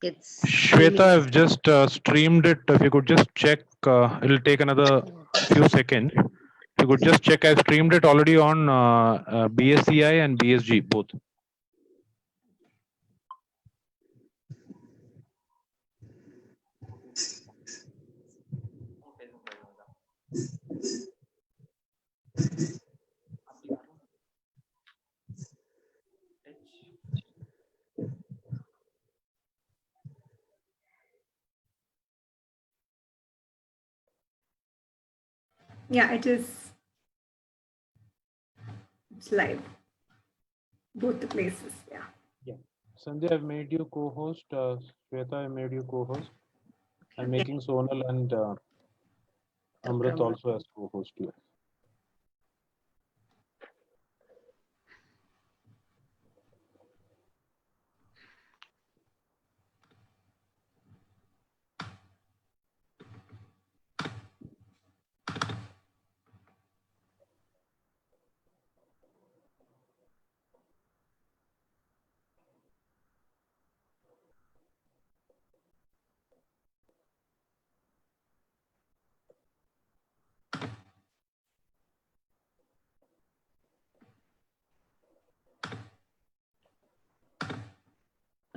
It's Shweta, streaming. I've just streamed it. If you could just check, it'll take another few seconds. If you could just check, I've streamed it already on BSCI and BSG both. Yeah, it is. It's live. Both the places. Yeah. Yeah. Sanjay, I've made you co-host. Shweta, I made you co-host. I'm making Sonal and Amrit also as co-host here.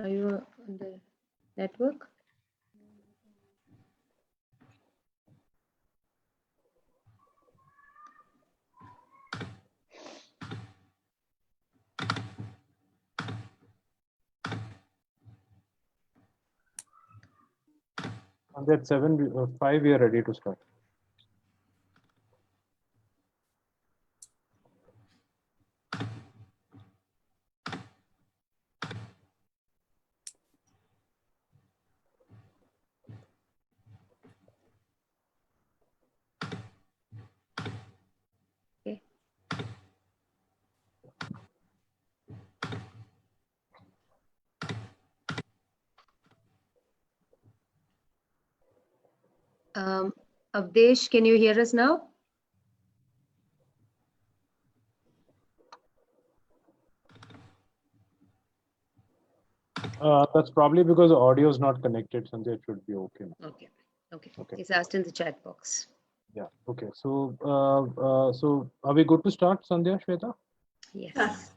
Are you on the network? And at 5, we are ready to start. Okay. Avdesh, can you hear us now? That's probably because the audio is not connected. Sanjay, it should be okay now. Okay. Okay. Okay. It's asked in the chat box. Yeah. Okay. So, so are we good to start, Sandhya, Shweta? Yes.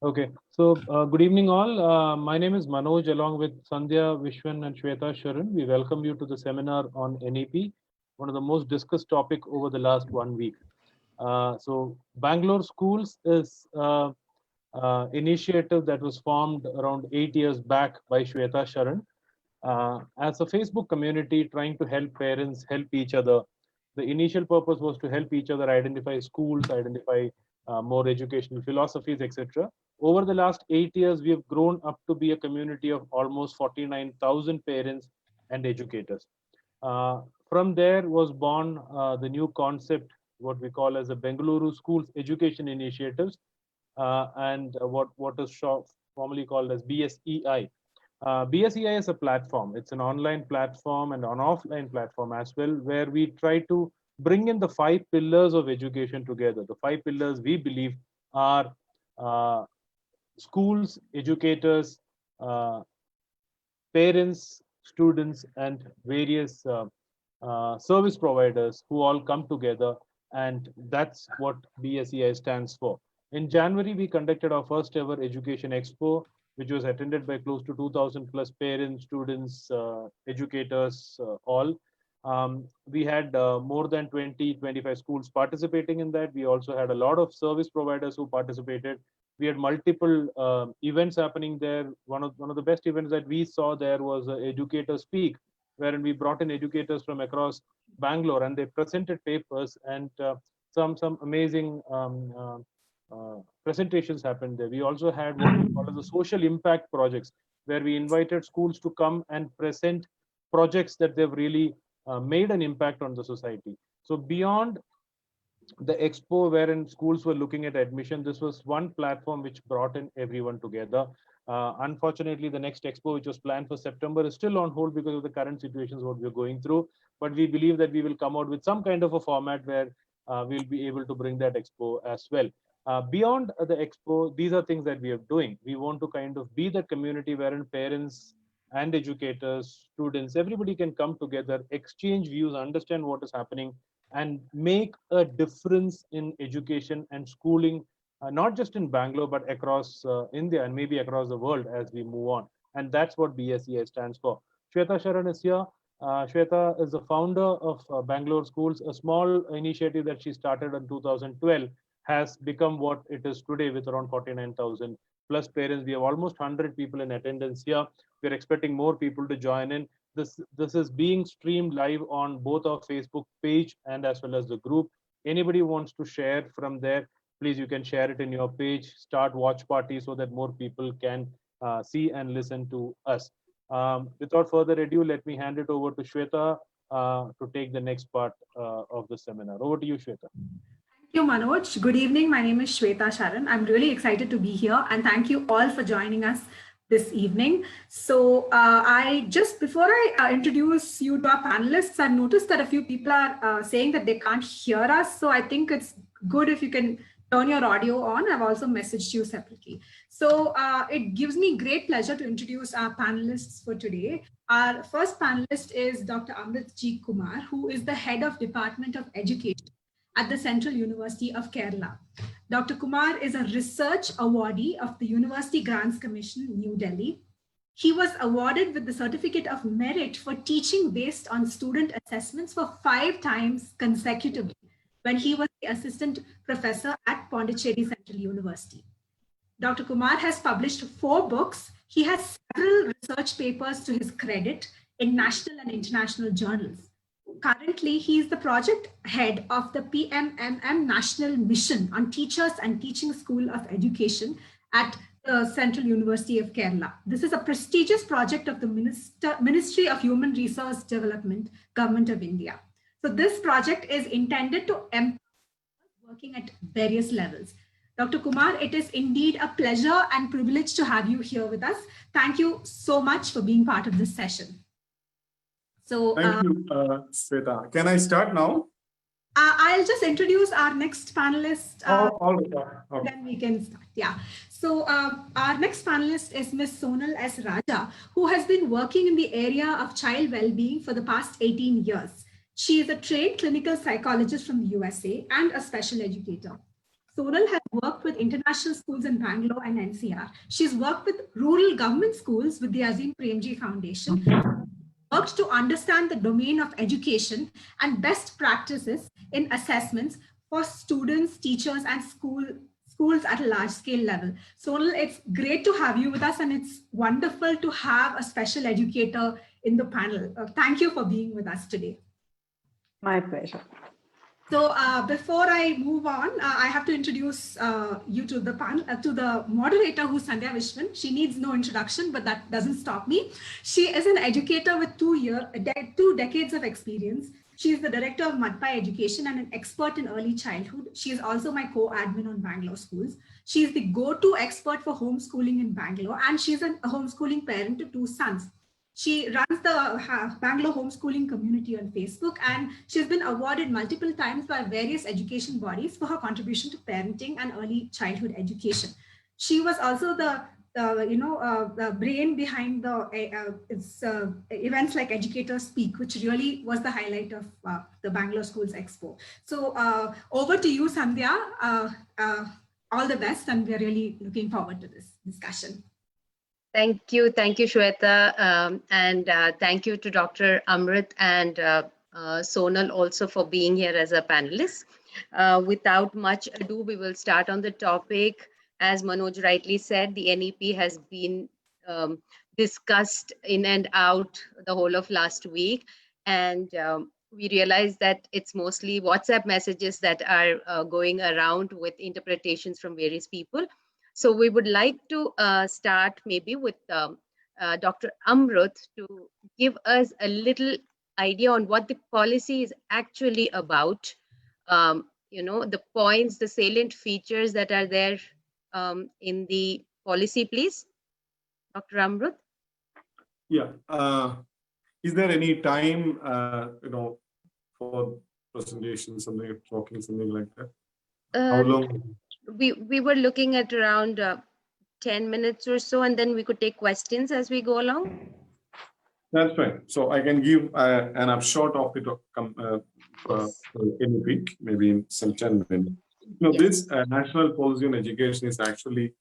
Okay. So, good evening, all. My name is Manoj, along with Sandhya, Vishwan, and Shweta Sharan. We welcome you to the seminar on NEP, one of the most discussed topic over the last 1 week. So, Bangalore Schools is initiative that was formed around 8 years back by Shweta Sharan. As a Facebook community trying to help parents help each other. The initial purpose was to help each other identify schools, identify more educational philosophies, etc. Over the last 8 years, we have grown up to be a community of almost 49,000 parents and educators. From there was born the new concept, what we call as the Bengaluru Schools Education Initiatives, and what is formally called as BSEI. BSEI is a platform. It's an online platform and an offline platform as well, where we try to bring in the 5 pillars of education together. The 5 pillars we believe are schools, educators, uh, parents, students, and various service providers who all come together, and that's what BSEI stands for. In January, we conducted our first ever education expo, which was attended by close to 2,000 plus parents, students, educators, all. We had more than 20, 25 schools participating in that. We also had a lot of service providers who participated. We had multiple events happening there. One of the best events that we saw there was Educator Speak, wherein we brought in educators from across Bangalore, and they presented papers, and some amazing presentations happened there. We also had what we call as the social impact projects, where we invited schools to come and present projects that they've really made an impact on the society. So beyond the expo wherein schools were looking at admission, this was one platform which brought in everyone together. Unfortunately, the next expo, which was planned for September, is still on hold because of the current situations what we're going through. But we believe that we will come out with some kind of a format where we'll be able to bring that expo as well. Beyond the expo, these are things that we are doing. We want to kind of be the community wherein parents and educators, students, everybody can come together, exchange views, understand what is happening, and make a difference in education and schooling, not just in Bangalore, but across India and maybe across the world as we move on. And that's what BSEI stands for. Shweta Sharan is here. Shweta is the founder of Bangalore Schools, a small initiative that she started in 2012 has become what it is today with around 49,000 plus parents. We have almost 100 people in attendance here. We're expecting more people to join in. This is being streamed live on both our Facebook page and as well as the group. Anybody wants to share from there, please, you can share it in your page, start watch party so that more people can see and listen to us. Without further ado, let me hand it over to Shweta to take the next part of the seminar. Over to you, Shweta. Thank you, Manoj. Good evening. My name is Shweta Sharan. I'm really excited to be here, and thank you all for joining us this evening. So before I introduce you to our panelists, I've noticed that a few people are saying that they can't hear us. So I think it's good if you can turn your audio on. I've also messaged you separately. So it gives me great pleasure to introduce our panelists for today. Our first panelist is Dr. Amrit G. Kumar, who is the head of Department of Education at the Central University of Kerala. Dr. Kumar is a research awardee of the University Grants Commission, New Delhi. He was awarded with the Certificate of Merit for teaching based on student assessments for 5 times consecutively when he was the assistant professor at Pondicherry Central University. Dr. Kumar has published 4 books. He has several research papers to his credit in national and international journals. Currently, he is the project head of the PMMM National Mission on Teachers and Teaching School of Education at the Central University of Kerala. This is a prestigious project of the Ministry of Human Resource Development, Government of India. So this project is intended to empower working at various levels. Dr. Kumar, it is indeed a pleasure and privilege to have you here with us. Thank you so much for being part of this session. So, thank you, Shweta. Can I start now? I'll just introduce our next panelist. All right. Okay. Then we can start. Yeah. So our next panelist is Ms. Sonal S. Raja, who has been working in the area of child well-being for the past 18 years. She is a trained clinical psychologist from the USA and a special educator. Sonal has worked with international schools in Bangalore and NCR. She's worked with rural government schools with the Azim Premji Foundation, worked to understand the domain of education and best practices in assessments for students, teachers, and schools at a large scale level. Sonal, it's great to have you with us, and it's wonderful to have a special educator in the panel. Thank you for being with us today. My pleasure. So before I move on, I have to introduce you to the panel, to the moderator, who's Sandhya Vishwan. She needs no introduction, but that doesn't stop me. She is an educator with 2 decades of experience. She is the director of Madpai Education and an expert in early childhood. She is also my co-admin on Bangalore Schools. She is the go-to expert for homeschooling in Bangalore, and she's a homeschooling parent to 2 sons. She runs the Bangalore homeschooling community on Facebook, and she's been awarded multiple times by various education bodies for her contribution to parenting and early childhood education. She was also the brain behind the events like Educators Speak, which really was the highlight of the Bangalore Schools Expo. So over to you, Sandhya. All the best, and we're really looking forward to this discussion. Thank you, Shweta, and thank you to Dr. Amrit and Sonal also for being here as a panelist. Without much ado, we will start on the topic. As Manoj rightly said, the NEP has been discussed in and out the whole of last week, and we realized that it's mostly WhatsApp messages that are going around with interpretations from various people. So we would like to start maybe with Dr. Amrit to give us a little idea on what the policy is actually about. The points, the salient features that are there in the policy, please. Dr. Amrit? Yeah. Is there any time, for presentation, something like that? How long? We were looking at around 10 minutes or so, and then we could take questions as we go along. That's right. So I can give an upshot of it Yes. maybe in some 10 minutes. Yes. This national policy on education is actually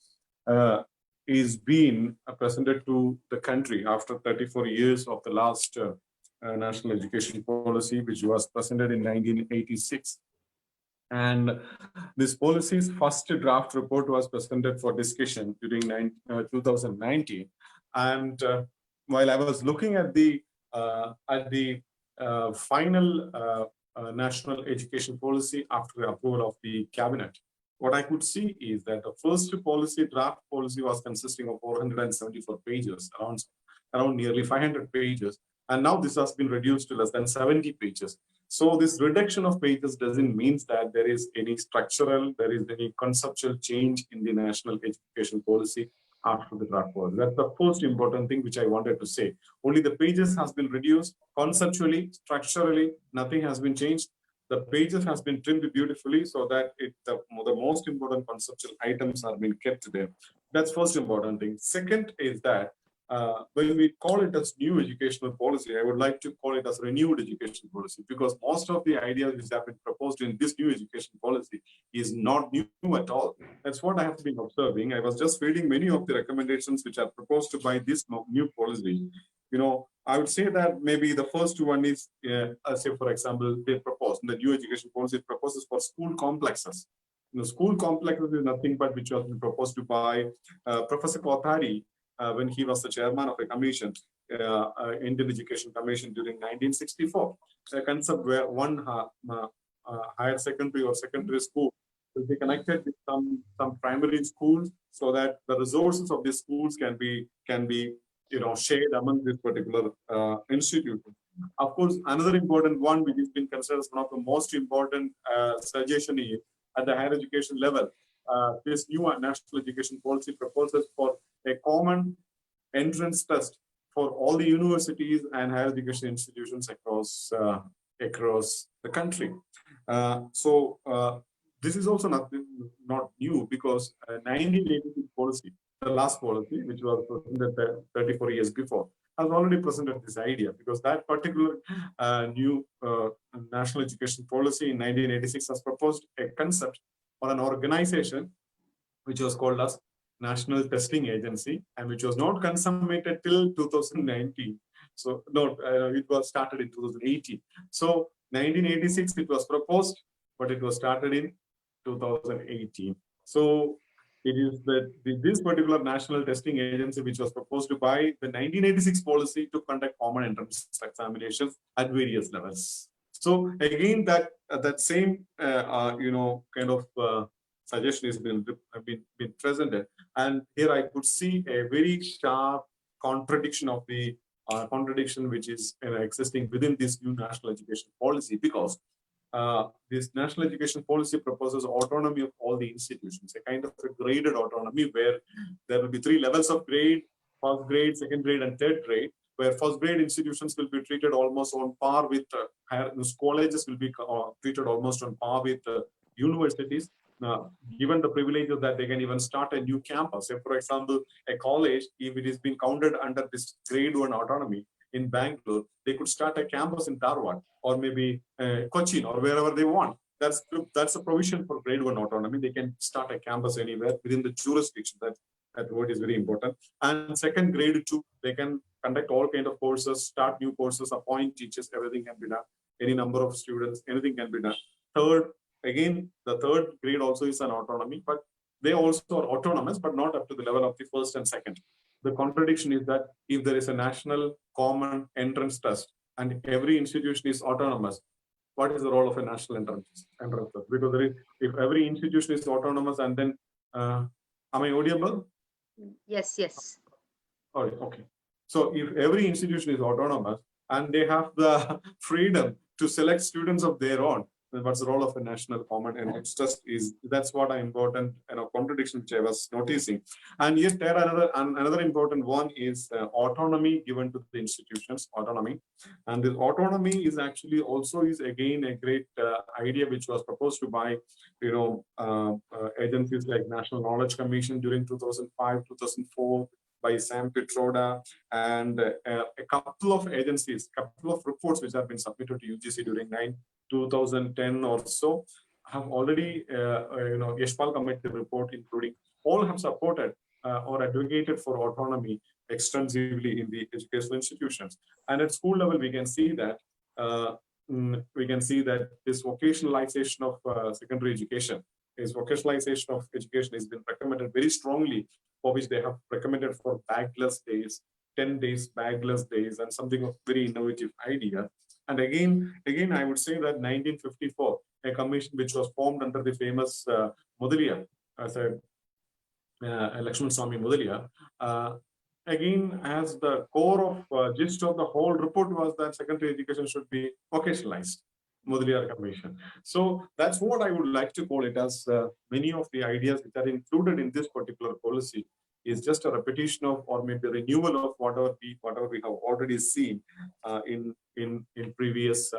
is being presented to the country after 34 years of the last national education policy, which was presented in 1986. And this policy's first draft report was presented for discussion during 2019. And while I was looking at the final national education policy after the approval of the cabinet, what I could see is that the first draft policy was consisting of 474 pages, around nearly 500 pages. And now this has been reduced to less than 70 pages. So this reduction of pages doesn't mean that there is any conceptual change in the national education policy after the draft policy. That's the first important thing which I wanted to say. Only the pages has been reduced conceptually, structurally, nothing has been changed. The pages has been trimmed beautifully so that the most important conceptual items are being kept there. That's first important thing. Second is that when we call it as new educational policy, I would like to call it as renewed education policy, because most of the ideas which have been proposed in this new education policy is not new at all. That's what I have been observing. I was just reading many of the recommendations which are proposed by this new policy. I would say that maybe the first one is, say for example, they propose the new education policy proposes for school complexes. School complexes is nothing but which was proposed by Professor Kothari when he was the chairman of a commission, Indian Education Commission during 1964. A concept where one higher secondary or secondary school will be connected with some primary schools, so that the resources of these schools can be shared among this particular institution. Of course, another important one which has been considered as one of the most important suggestion is at the higher education level. This new national education policy proposes for a common entrance test for all the universities and higher education institutions across the country. This is also not new, because 1986 policy, the last policy, which was presented 34 years before, has already presented this idea, because that particular new national education policy in 1986 has proposed a concept or an organization which was called as National Testing Agency, and which was not consummated till 2019. So no, it was started in 2018. So 1986 it was proposed, but it was started in 2018. So it is this particular National Testing Agency which was proposed by the 1986 policy to conduct common entrance examinations at various levels. So again, that same kind of suggestion has been presented, and here I could see a very sharp contradiction of the contradiction which is existing within this new national education policy, because this national education policy proposes autonomy of all the institutions, a kind of a graded autonomy where there will be 3 levels of grade: first grade, second grade, and third grade, where first grade institutions will be treated almost on par with colleges will be treated almost on par with universities, given the privileges that they can even start a new campus. Say, for example, a college, if it is being counted under this grade 1 autonomy in Bangalore, they could start a campus in Dharwad or maybe Cochin or wherever they want. That's a provision for grade 1 autonomy. They can start a campus anywhere within the jurisdiction. That word is very important. And second, grade 2, they can conduct all kind of courses, start new courses, appoint teachers, everything can be done. Any number of students, anything can be done. Third, again, the third grade also is an autonomy, but they also are autonomous, but not up to the level of the first and second. The contradiction is that if there is a national common entrance test and every institution is autonomous, what is the role of a national entrance test? Because if every institution is autonomous, and then, am I audible? Yes, yes. All right, okay. So if every institution is autonomous and they have the freedom to select students of their own, then what's the role of a national common entrance test? That's what an important contradiction which I was noticing. And yes, there another important one is autonomy given to the institutions, autonomy. And this autonomy is actually also again a great idea which was proposed to by agencies like National Knowledge Commission during 2005, 2004, by Sam Pitroda, and a couple of agencies, couple of reports which have been submitted to UGC during 2010 or so, have already, Yashpal Committee report, including all have supported or advocated for autonomy extensively in the educational institutions. And at school level, we can see that this vocationalization of secondary education, has been recommended very strongly, for which they have recommended for bagless days, 10 days bagless days, and something of very innovative idea. And again, I would say that 1954, a commission which was formed under the famous Mudaliar, as a Lakshman Swamy Mudaliar, again, as the core of gist of the whole report was that secondary education should be vocationalized, Mudaliar Commission. So that's what I would like to call it, as many of the ideas which are included in this particular policy is just a repetition of, or maybe a renewal of whatever we have already seen in previous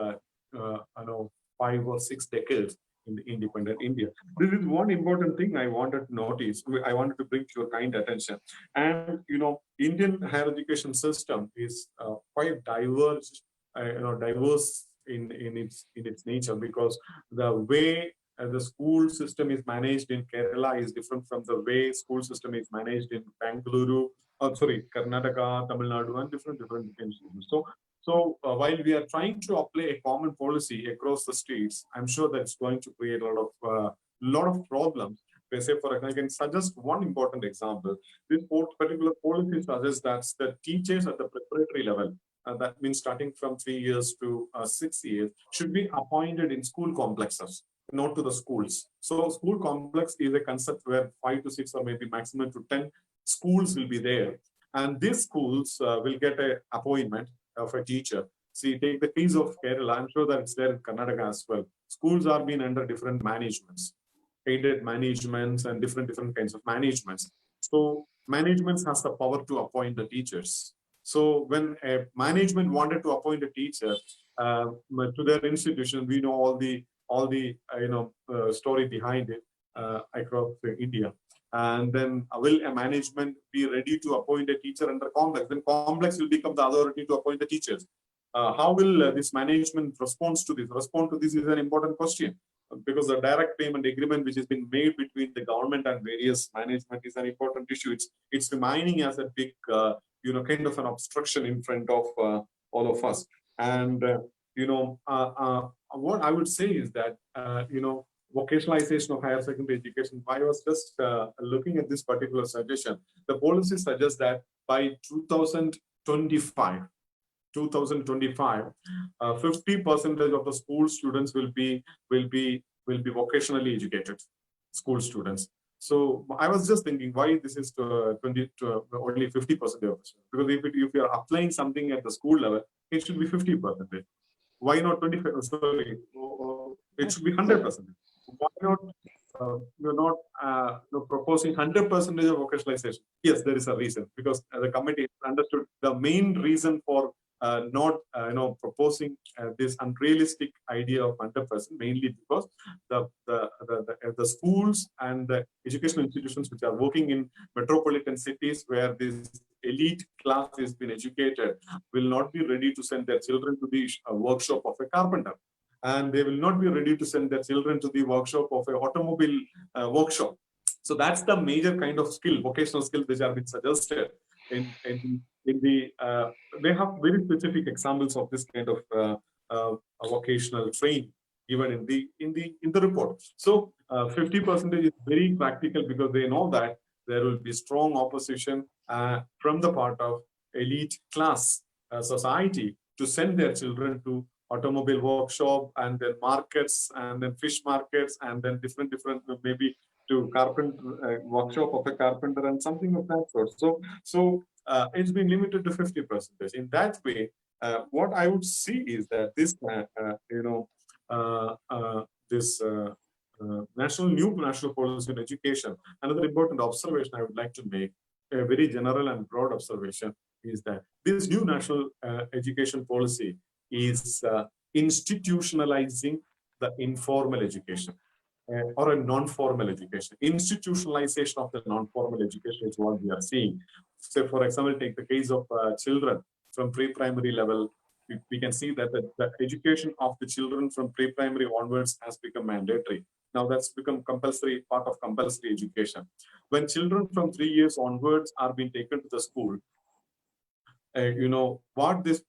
5 or 6 decades in the independent India. This is one important thing I wanted to notice. I wanted to bring to your kind attention. And Indian higher education system is quite diverse, diverse in its nature, because the way the school system is managed in Kerala is different from the way school system is managed in Bangalore, Karnataka, Tamil Nadu, and different institutions. So while we are trying to apply a common policy across the states, I'm sure that's going to create a lot of problems. I can suggest one important example. This particular policy suggests that the teachers at the preparatory level, that means starting from 3 years to 6 years, should be appointed in school complexes, not to the schools. So school complex is a concept where 5 to 6 or maybe maximum to 10 schools will be there. And these schools will get an appointment of a teacher. See, take the case of Kerala. I'm sure that it's there in Karnataka as well. Schools are being under different managements, aided managements and different kinds of managements. So management has the power to appoint the teachers. So when a management wanted to appoint a teacher to their institution, we know all the story behind it across India. And then will a management be ready to appoint a teacher under complex? Then complex will become the authority to appoint the teachers. How will this management respond to this? Respond to this is an important question, because the direct payment agreement which has been made between the government and various management is an important issue. It's remaining as a big, kind of an obstruction in front of all of us. And what I would say is that vocationalization of higher secondary education. I was just looking at this particular suggestion. The policy suggests that by 2025, 50% of the school students will be vocationally educated school students. So I was just thinking why this is only 50%. Because if you are applying something at the school level, it should be 50%. Why not 25? Sorry, it should be 100%. Why not? You're not proposing 100% of vocationalization. Yes, there is a reason, because the committee understood the main reason for not proposing this unrealistic idea of 100%, mainly because the schools and the educational institutions which are working in metropolitan cities where this elite class has been educated will not be ready to send their children to the workshop of a carpenter. And they will not be ready to send their children to the workshop of an automobile workshop. So that's the major kind of skill, vocational skills, which have been suggested in the. They have very specific examples of this kind of vocational training given in the report. So 50% is very practical, because they know that there will be strong opposition from the part of elite class society to send their children to automobile workshop, and then markets, and then fish markets, and then different maybe to carpenter workshop of a carpenter and something of that sort. So it's been limited to 50%. In that way, what I would see is that this new national policy in education. Another important observation I would like to make, a very general and broad observation, is that this new national education policy is institutionalizing the informal education. or a non-formal education. Institutionalization of the non-formal education is what we are seeing. So, for example, take the case of children from pre-primary level. We can see that the education of the children from pre-primary onwards has become mandatory. Now that's become compulsory, part of compulsory education. When children from 3 years onwards are being taken to the school, what this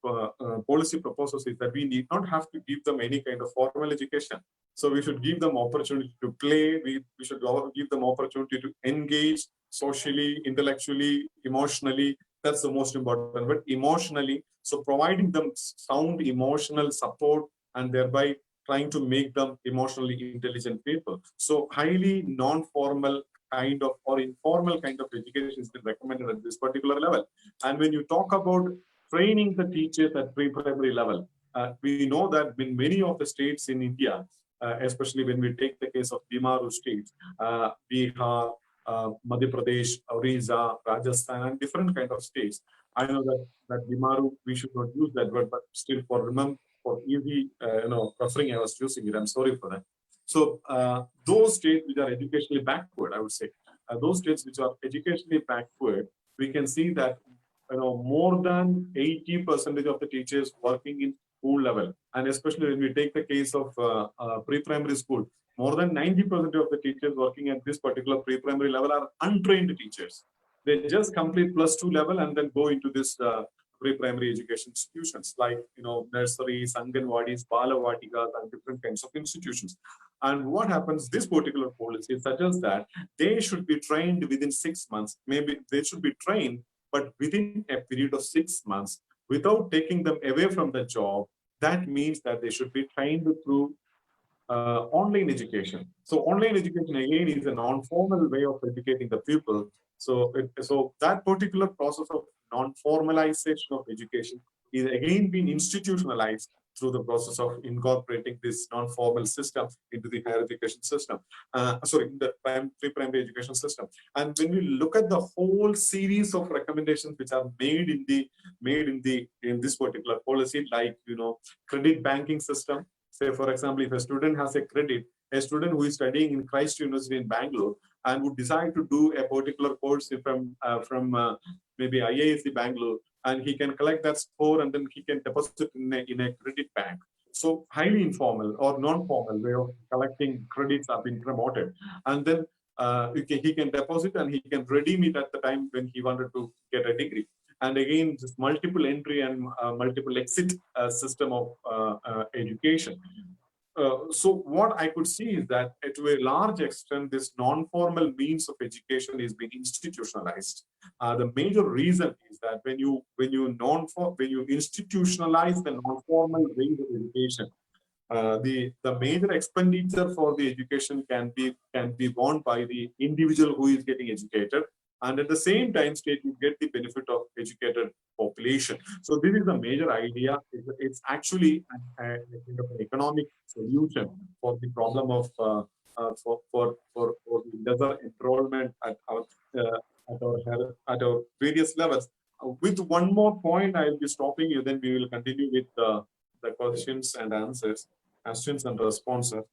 policy proposes is that we need not have to give them any kind of formal education. So we should give them opportunity to play. We should give them opportunity to engage socially, intellectually, emotionally. That's the most important. But emotionally, so providing them sound emotional support and thereby trying to make them emotionally intelligent people. So highly non-formal kind of or informal kind of education is recommended at this particular level. And when you talk about training the teachers at pre-primary level, we know that in many of the states in India, especially when we take the case of Bimaru states, Bihar, Madhya Pradesh, Orissa, Rajasthan, and different kind of states. I know that Bimaru, we should not use that word, but still for easy, referring, I was using it. I'm sorry for that. So those states which are educationally backward, I would say, those states which are educationally backward, we can see that more than 80% of the teachers working in school level, and especially when we take the case of pre-primary school, more than 90% of the teachers working at this particular pre-primary level are untrained teachers. They just complete +2 level and then go into this pre-primary education institutions like nurseries, Anganwadis, Balavatikas, and different kinds of institutions. And what happens? This particular policy suggests that they should be trained within 6 months. Maybe they should be trained, but within a period of 6 months, without taking them away from the job. That means that they should be trained through online education. So online education again is a non-formal way of educating the people. So that particular process of non-formalization of education is again being institutionalized through the process of incorporating this non-formal system into the higher education system. The pre-primary education system. And when we look at the whole series of recommendations which are made in this particular policy, like credit banking system. Say, for example, if a student has a credit, a student who is studying in Christ University in Bangalore and would decide to do a particular course from maybe IISc Bangalore, and he can collect that score and then he can deposit in a credit bank. So highly informal or non-formal way of collecting credits are being promoted. And then he can deposit and he can redeem it at the time when he wanted to get a degree. And again, this multiple entry and multiple exit system of education. So what I could see is that to a large extent, this non-formal means of education is being institutionalized. The major reason is that when you institutionalize the non-formal ways of education, the major expenditure for the education can be borne by the individual who is getting educated, and at the same time, state you get the benefit of educated population. So this is the major idea. It's actually a kind of an economic solution for the problem of for the lesser enrollment at our various levels. With one more point, I will be stopping you. Then we will continue with the questions and answers, questions and responses.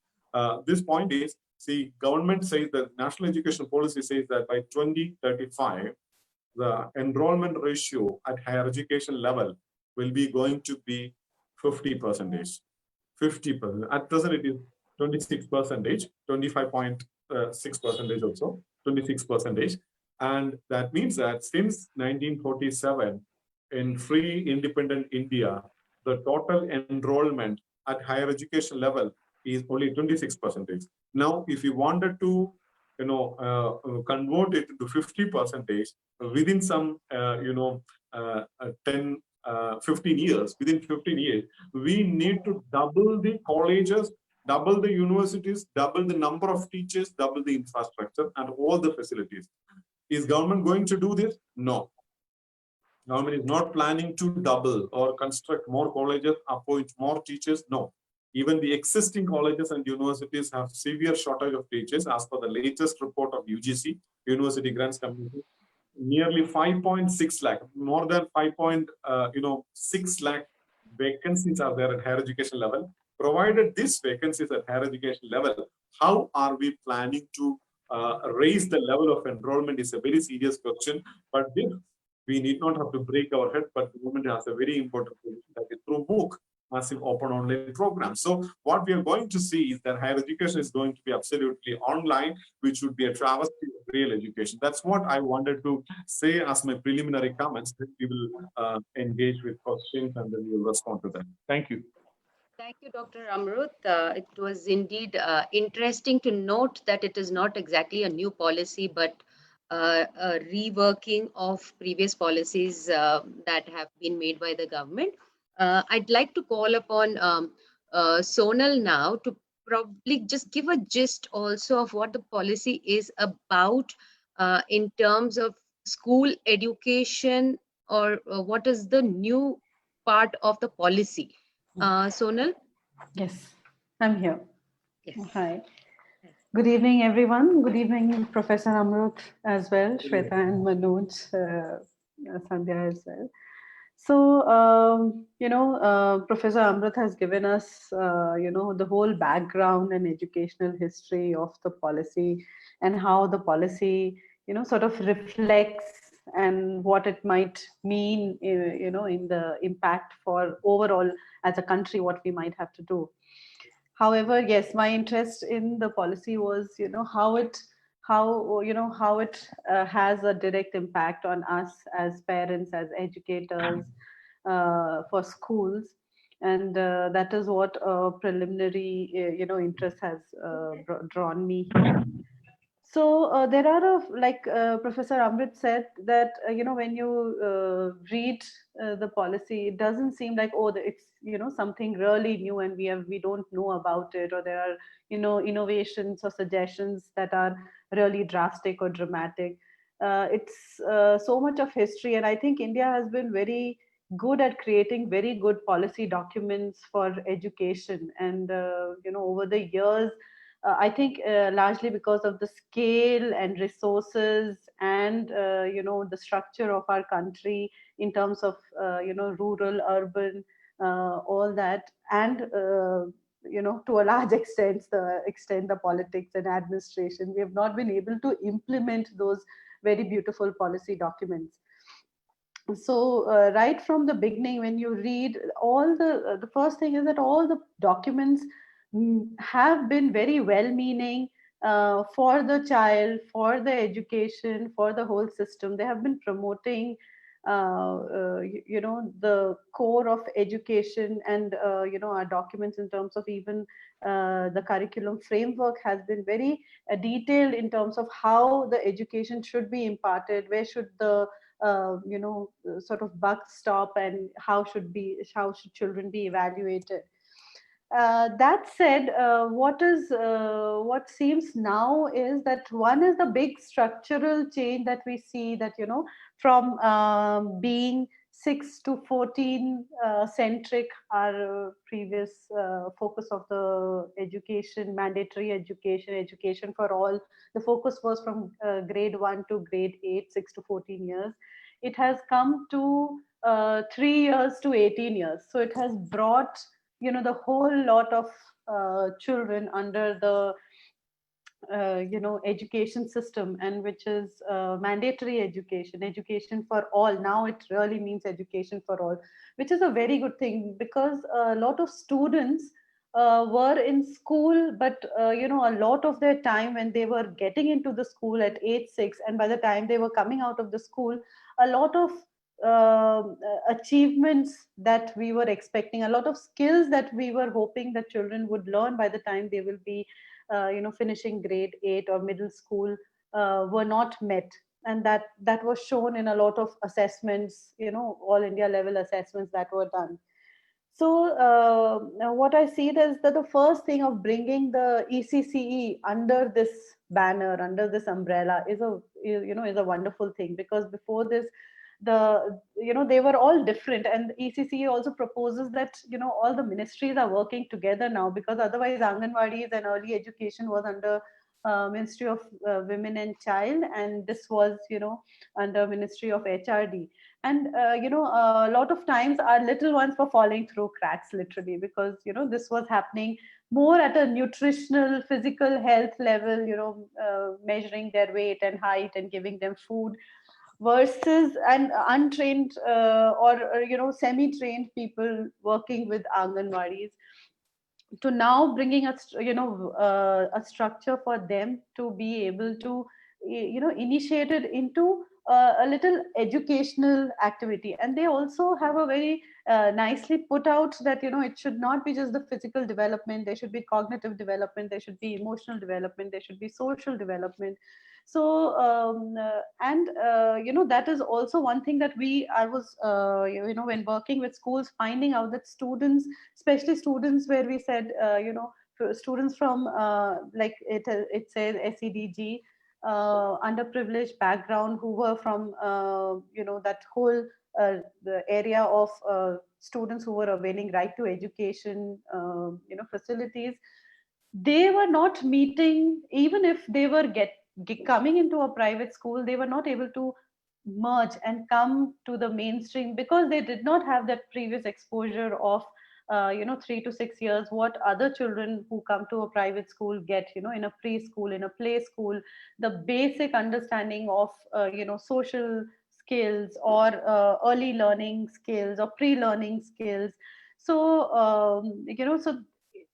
This point is, see, government says that national education policy says that by 2035, the enrollment ratio at higher education level will be going to be 50%. 50%. At present, it is 26%, 25.6% also, 26%. And that means that since 1947, in free independent India, the total enrollment at higher education level is only 26%. Now, if you wanted to, convert it to 50% within some, 15 years, within 15 years, we need to double the colleges, double the universities, double the number of teachers, double the infrastructure and all the facilities. Is government going to do this? No. Government is not planning to double or construct more colleges, appoint more teachers. No. Even the existing colleges and universities have severe shortage of teachers. As per the latest report of UGC, University Grants Committee, nearly 5.6 lakh, more than 5.6 lakh vacancies are there at higher education level. provided these vacancies at higher education level, how are we planning to raise the level of enrollment is a very serious question. But this, we need not have to break our head, but the government has a very important position, that is through MOOC, massive open online program. So what we are going to see is that higher education is going to be absolutely online, which would be a travesty of real education. That's what I wanted to say as my preliminary comments. That we will engage with questions and then we will respond to them. Thank you. Thank you, Dr. Amrut. It was indeed interesting to note that it is not exactly a new policy, but a reworking of previous policies that have been made by the government. I'd like to call upon Sonal now to probably just give a gist also of what the policy is about in terms of school education, or what is the new part of the policy. Sonal? Yes, I'm here. Yes. Hi. Good evening, everyone. Good evening, Professor Amrut as well, Shweta and Manoj, Sandhya as well. So, Professor Amrut has given us, the whole background and educational history of the policy and how the policy, sort of reflects and what it might mean, in the impact for overall as a country, what we might have to do. However, yes, my interest in the policy was, how it has a direct impact on us as parents, as educators, for schools, and that is what preliminary, interest has drawn me here. So there are, like Professor Amrit said, that when you read the policy, it doesn't seem like, oh, it's something really new and we don't know about it, or there are innovations or suggestions that are really drastic or dramatic. It's so much of history, and I think India has been very good at creating very good policy documents for education, and over the years, I think largely because of the scale and resources and the structure of our country in terms of rural, urban, all that, and to a large extent the politics and administration, we have not been able to implement those very beautiful policy documents. So right from the beginning, when you read all the first thing is that all the documents have been very well-meaning for the child, for the education, for the whole system. They have been promoting, the core of education, and our documents in terms of even the curriculum framework has been very detailed in terms of how the education should be imparted, where should the sort of buck stop, and how should children be evaluated. That said, what seems now is that one is the big structural change that we see, that from being 6 to 14 centric, our previous focus of the education, mandatory education for all, the focus was from grade 1 to grade 8, 6 to 14 years. It has come to 3 years to 18 years. So it has brought the whole lot of children under the education system, and which is mandatory education for all. Now it really means education for all, which is a very good thing, because a lot of students were in school, but a lot of their time, when they were getting into the school at age 6, and by the time they were coming out of the school, a lot of achievements that we were expecting, a lot of skills that we were hoping that children would learn by the time they will be finishing grade 8 or middle school, were not met. And that was shown in a lot of assessments, all India level assessments that were done. So now what I see is that the first thing of bringing the ECCE under this banner, under this umbrella, is a wonderful thing, because before this, they were all different, and ECCE also proposes that all the ministries are working together now, because otherwise Anganwadis and early education was under Ministry of Women and Child, and this was under Ministry of HRD. And a lot of times our little ones were falling through cracks, literally, because this was happening more at a nutritional, physical health level, measuring their weight and height and giving them food, versus an untrained or semi-trained people working with Anganwadis, to now bringing a structure for them to be able to initiate it into a little educational activity. And they also have a very nicely put out that it should not be just the physical development, there should be cognitive development, there should be emotional development, there should be social development. So that is also one thing that I was when working with schools, finding out that students, especially students where we said students from like it says SEDG, underprivileged background, who were from that whole the area of students who were availing right to education facilities, they were not meeting. Even if they were coming into a private school, they were not able to merge and come to the mainstream, because they did not have that previous exposure of 3 to 6 years, what other children who come to a private school get, in a preschool, in a play school, the basic understanding of social skills, or early learning skills, or pre-learning skills. So so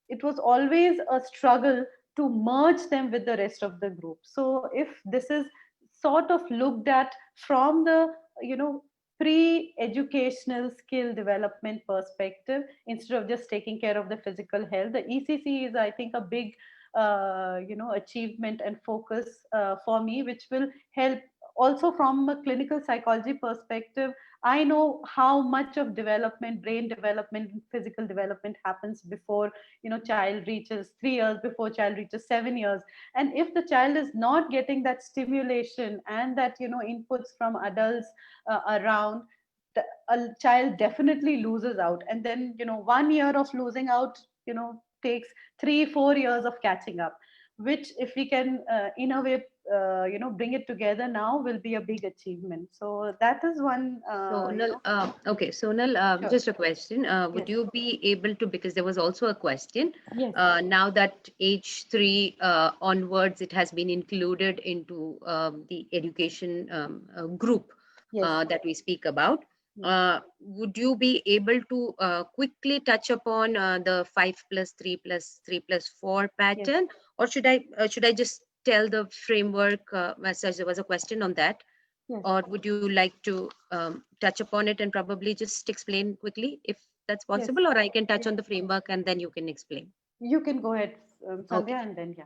it was always a struggle to merge them with the rest of the group. So if this is sort of looked at from the pre-educational skill development perspective, instead of just taking care of the physical health, the ECC is, I think, a big achievement and focus for me, which will help. Also from a clinical psychology perspective, I know how much of development, brain development, physical development happens before child reaches 3 years, before child reaches 7 years. And if the child is not getting that stimulation and that inputs from adults around, a child definitely loses out. And then 1 year of losing out takes 3-4 years of catching up, which, if we can in a way bring it together now, will be a big achievement. So that is one Sonal, okay, Sonal, Sure. just a question. Would Yes. you be able to, because there was also a question, Yes. now that age 3 onwards, it has been included into the education group Yes. that we speak about. Yes. Would you be able to quickly touch upon the 5+3+3+4 pattern, or should I just tell the framework as such? There was a question on that. Yes. Or would you like to touch upon it and probably just explain quickly, if that's possible? Or I can touch on the framework and then you can explain. You can go ahead, Sandhya, Okay. and then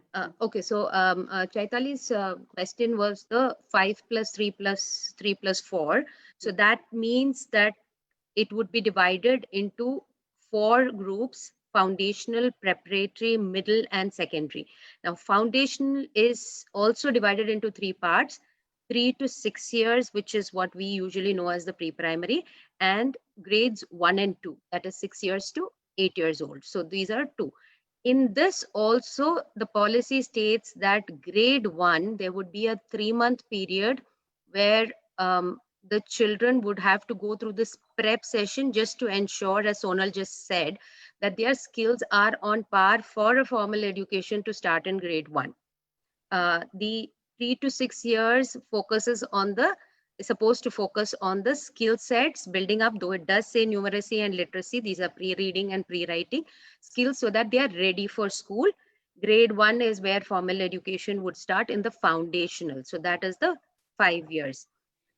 Okay, so Chaitali's question was the 5+3+3+4. So that means that it would be divided into 4 groups: foundational, preparatory, middle, and secondary. Now, foundational is also divided into 3 parts: 3 to 6 years, which is what we usually know as the pre-primary, and grades 1 and 2, that is 6 years to 8 years old. So these are 2. In this also, the policy states that grade 1, there would be a 3-month period where the children would have to go through this prep session, just to ensure, as Sonal just said, that their skills are on par for a formal education to start in grade 1. The 3 to 6 years is supposed to focus on the skill sets, building up, though it does say numeracy and literacy, these are pre-reading and pre-writing skills, so that they are ready for school. Grade 1 is where formal education would start in the foundational. So that is the 5 years.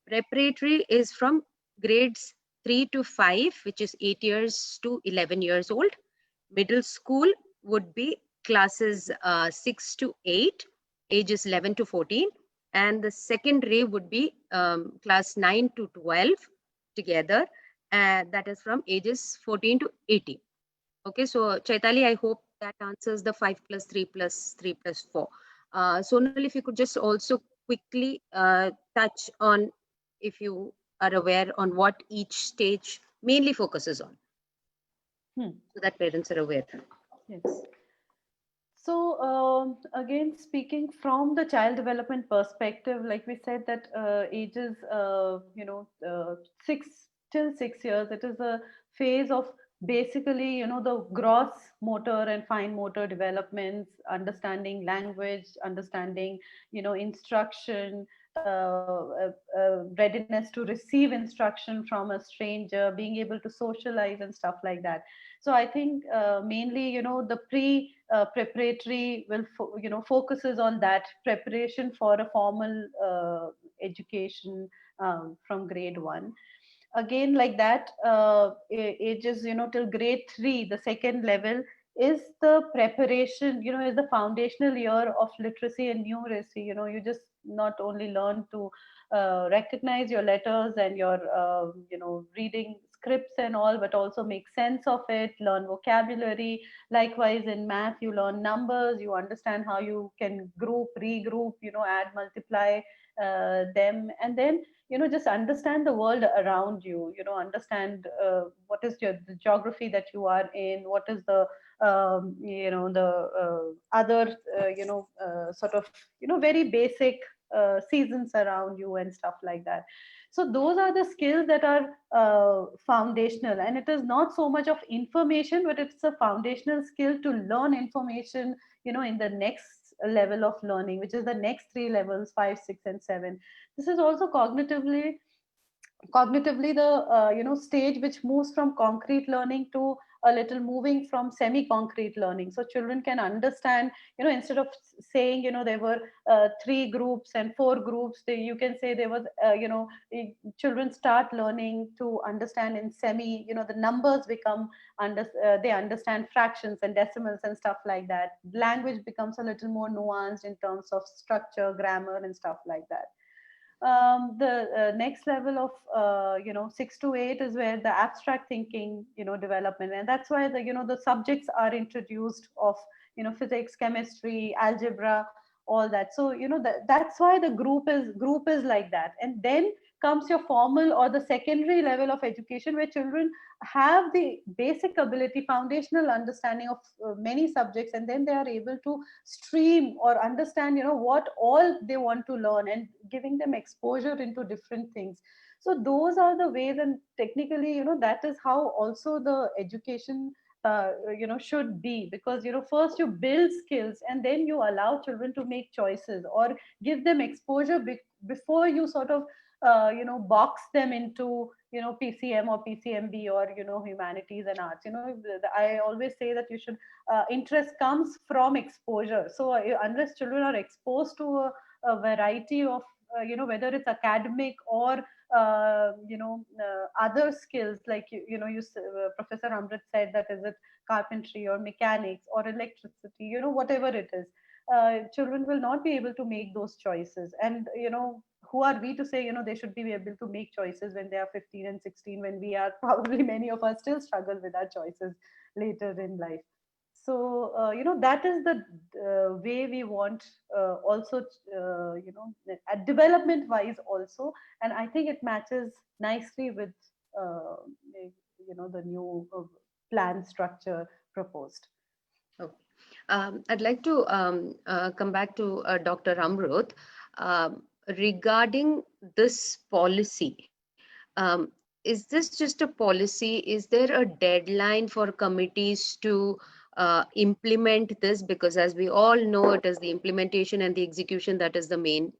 Preparatory is from grades 3 to 5, which is 8 years to 11 years old. Middle school would be classes 6 to 8, ages 11 to 14. And the secondary would be class 9 to 12 together, and that is from ages 14 to 18. Okay, so Chaitali, I hope that answers the 5+3+3+4. Sonal, if you could just also quickly touch on, if you are aware, on what each stage mainly focuses on, so that parents are aware. Yes. So again, speaking from the child development perspective, like we said that ages, 6 till 6 years, it is a phase of basically, the gross motor and fine motor developments, understanding language, understanding, instruction, readiness to receive instruction from a stranger, being able to socialize and stuff like that. So I think mainly, the preparatory will focuses on that preparation for a formal education from grade 1. Again, like that, ages, till grade 3, the second level is the preparation, is the foundational year of literacy and numeracy. You just not only learn to recognize your letters and your reading scripts and all, but also make sense of it, learn vocabulary. Likewise, in math, you learn numbers, you understand how you can group, regroup, add, multiply them, and then just understand the world around you. Understand what is the geography that you are in, what is the the other sort of very basic seasons around you and stuff like that. So those are the skills that are foundational, and it is not so much of information, but it's a foundational skill to learn information in the next level of learning, which is the next 3 levels, 5, 6, and 7. This is also cognitively the stage which moves from concrete learning to a little moving from semi-concrete learning. So children can understand, instead of saying there were 3 groups and 4 groups, you can say there was children start learning to understand in semi, the numbers become they understand fractions and decimals and stuff like that. Language becomes a little more nuanced in terms of structure, grammar, and stuff like that. The next level of 6 to 8 is where the abstract thinking development, and that's why the subjects are introduced of physics, chemistry, algebra, all that. So that's why the group is like that. And then comes your formal or the secondary level of education, where children have the basic ability, foundational understanding of many subjects, and then they are able to stream or understand what all they want to learn, and giving them exposure into different things. So those are the ways, and technically that is how also the education should be, because first you build skills, and then you allow children to make choices or give them exposure before you sort of box them into PCM or PCMB or humanities and arts. I always say that you should interest comes from exposure. So unless children are exposed to a variety of whether it's academic or other skills, like Professor Amrit said, that is it carpentry or mechanics or electricity, whatever it is, children will not be able to make those choices. And who are we to say they should be able to make choices when they are 15 and 16, when we are probably, many of us still struggle with our choices later in life. So that is the way we want also at development wise also, and I think it matches nicely with the new plan structure proposed. Okay. I'd like to come back to Dr. Amrut. Regarding this policy, is this just a policy? Is there a deadline for committees to implement this? Because as we all know, it is the implementation and the execution that is the main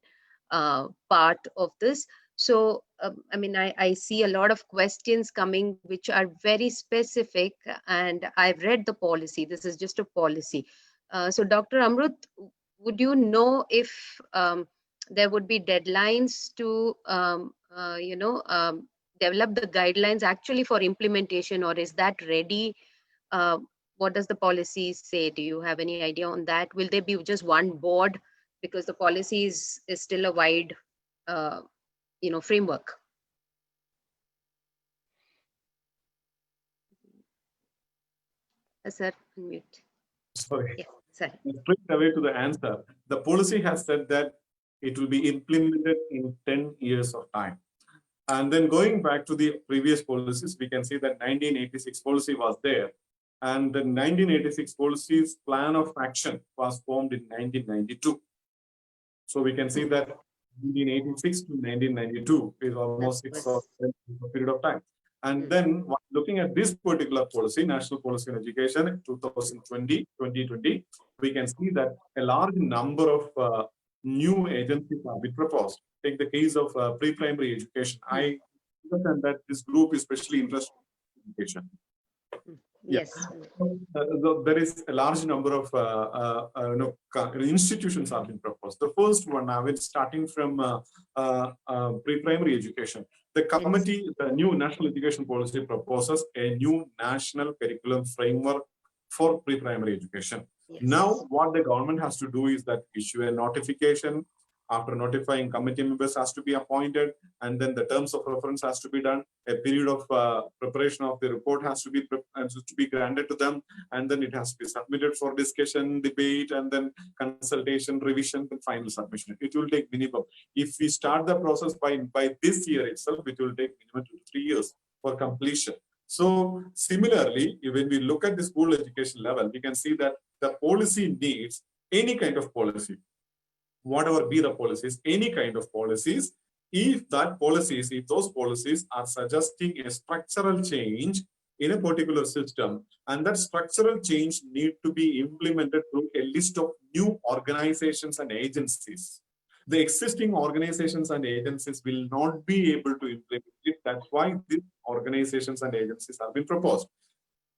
part of this. So, I mean, I see a lot of questions coming which are very specific, and I've read the policy. This is just a policy. So, Dr. Amrut, would you know if there would be deadlines to, develop the guidelines actually for implementation, or is that ready? What does the policy say? Do you have any idea on that? Will there be just one board? Because the policy is still a wide, framework. Sir, unmute. Sorry. Yes, sir. Straight away to the answer. The policy has said that it will be implemented in 10 years of time. And then going back to the previous policies, we can see that 1986 policy was there. And the 1986 policies plan of action was formed in 1992. So we can see that 1986 to 1992 is almost 6 or 7 years of period of time. And then looking at this particular policy, National Policy on Education, 2020, we can see that a large number of new agencies have been proposed. Take the case of pre-primary education. I understand that this group is especially interested in education. Yes. There is a large number of institutions have been proposed. The first one, starting from pre-primary education, the committee, the new National Education Policy proposes a new national curriculum framework for pre-primary education. Yes. Now, what the government has to do is that issue a notification. After notifying, committee members has to be appointed, and then the terms of reference has to be done. A period of preparation of the report has to be granted to them, and then it has to be submitted for discussion, debate, and then consultation, revision, and final submission. It will take minimum. If we start the process by this year itself, it will take minimum 2 to 3 years for completion. So similarly, when we look at the school education level, we can see that the policy needs any kind of policy. Whatever be the policies, any kind of policies, if those policies are suggesting a structural change in a particular system, and that structural change need to be implemented through a list of new organizations and agencies. The existing organizations and agencies will not be able to implement it. That's why these organizations and agencies have been proposed.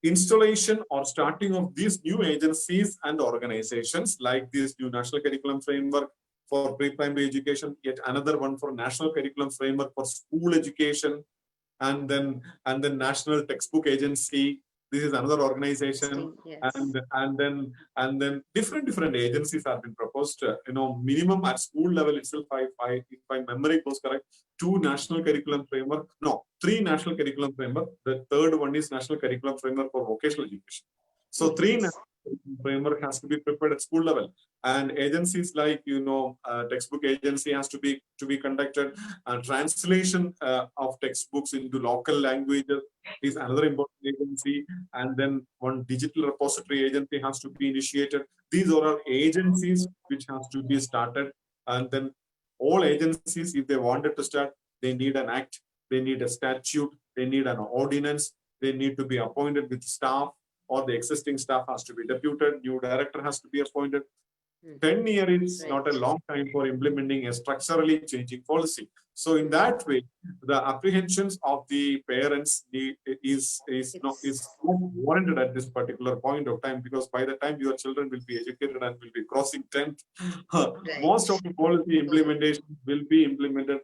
Installation or starting of these new agencies and organizations, like this new National Curriculum Framework for pre-primary education, yet another one for National Curriculum Framework for school education, and then National Textbook Agency. This is another organization, yes. and then different agencies have been proposed. Minimum at school level itself, if my memory goes correct, 2 National Curriculum Framework, no, 3 National Curriculum Framework. The third one is National Curriculum Framework for vocational education. So 3 National Framework has to be prepared at school level, and agencies like textbook agency has to be conducted, and translation of textbooks into local languages is another important agency, and then one digital repository agency has to be initiated. These are all agencies which has to be started, and then all agencies, if they wanted to start, they need an act, they need a statute, they need an ordinance, they need to be appointed with staff, or the existing staff has to be deputed, new director has to be appointed. 10 years is not a long time for implementing a structurally changing policy. So in that way, the apprehensions of the parents is not warranted at this particular point of time, because by the time your children will be educated and will be crossing 10th, most of the policy implementation will be implemented.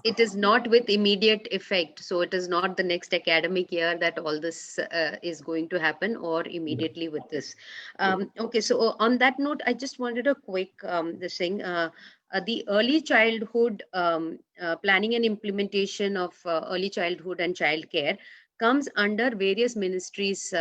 It is not with immediate effect. So it is not the next academic year that all this is going to happen, or immediately with this. Okay, so on that note, I just wanted a quick the early childhood planning and implementation of early childhood and childcare comes under various ministries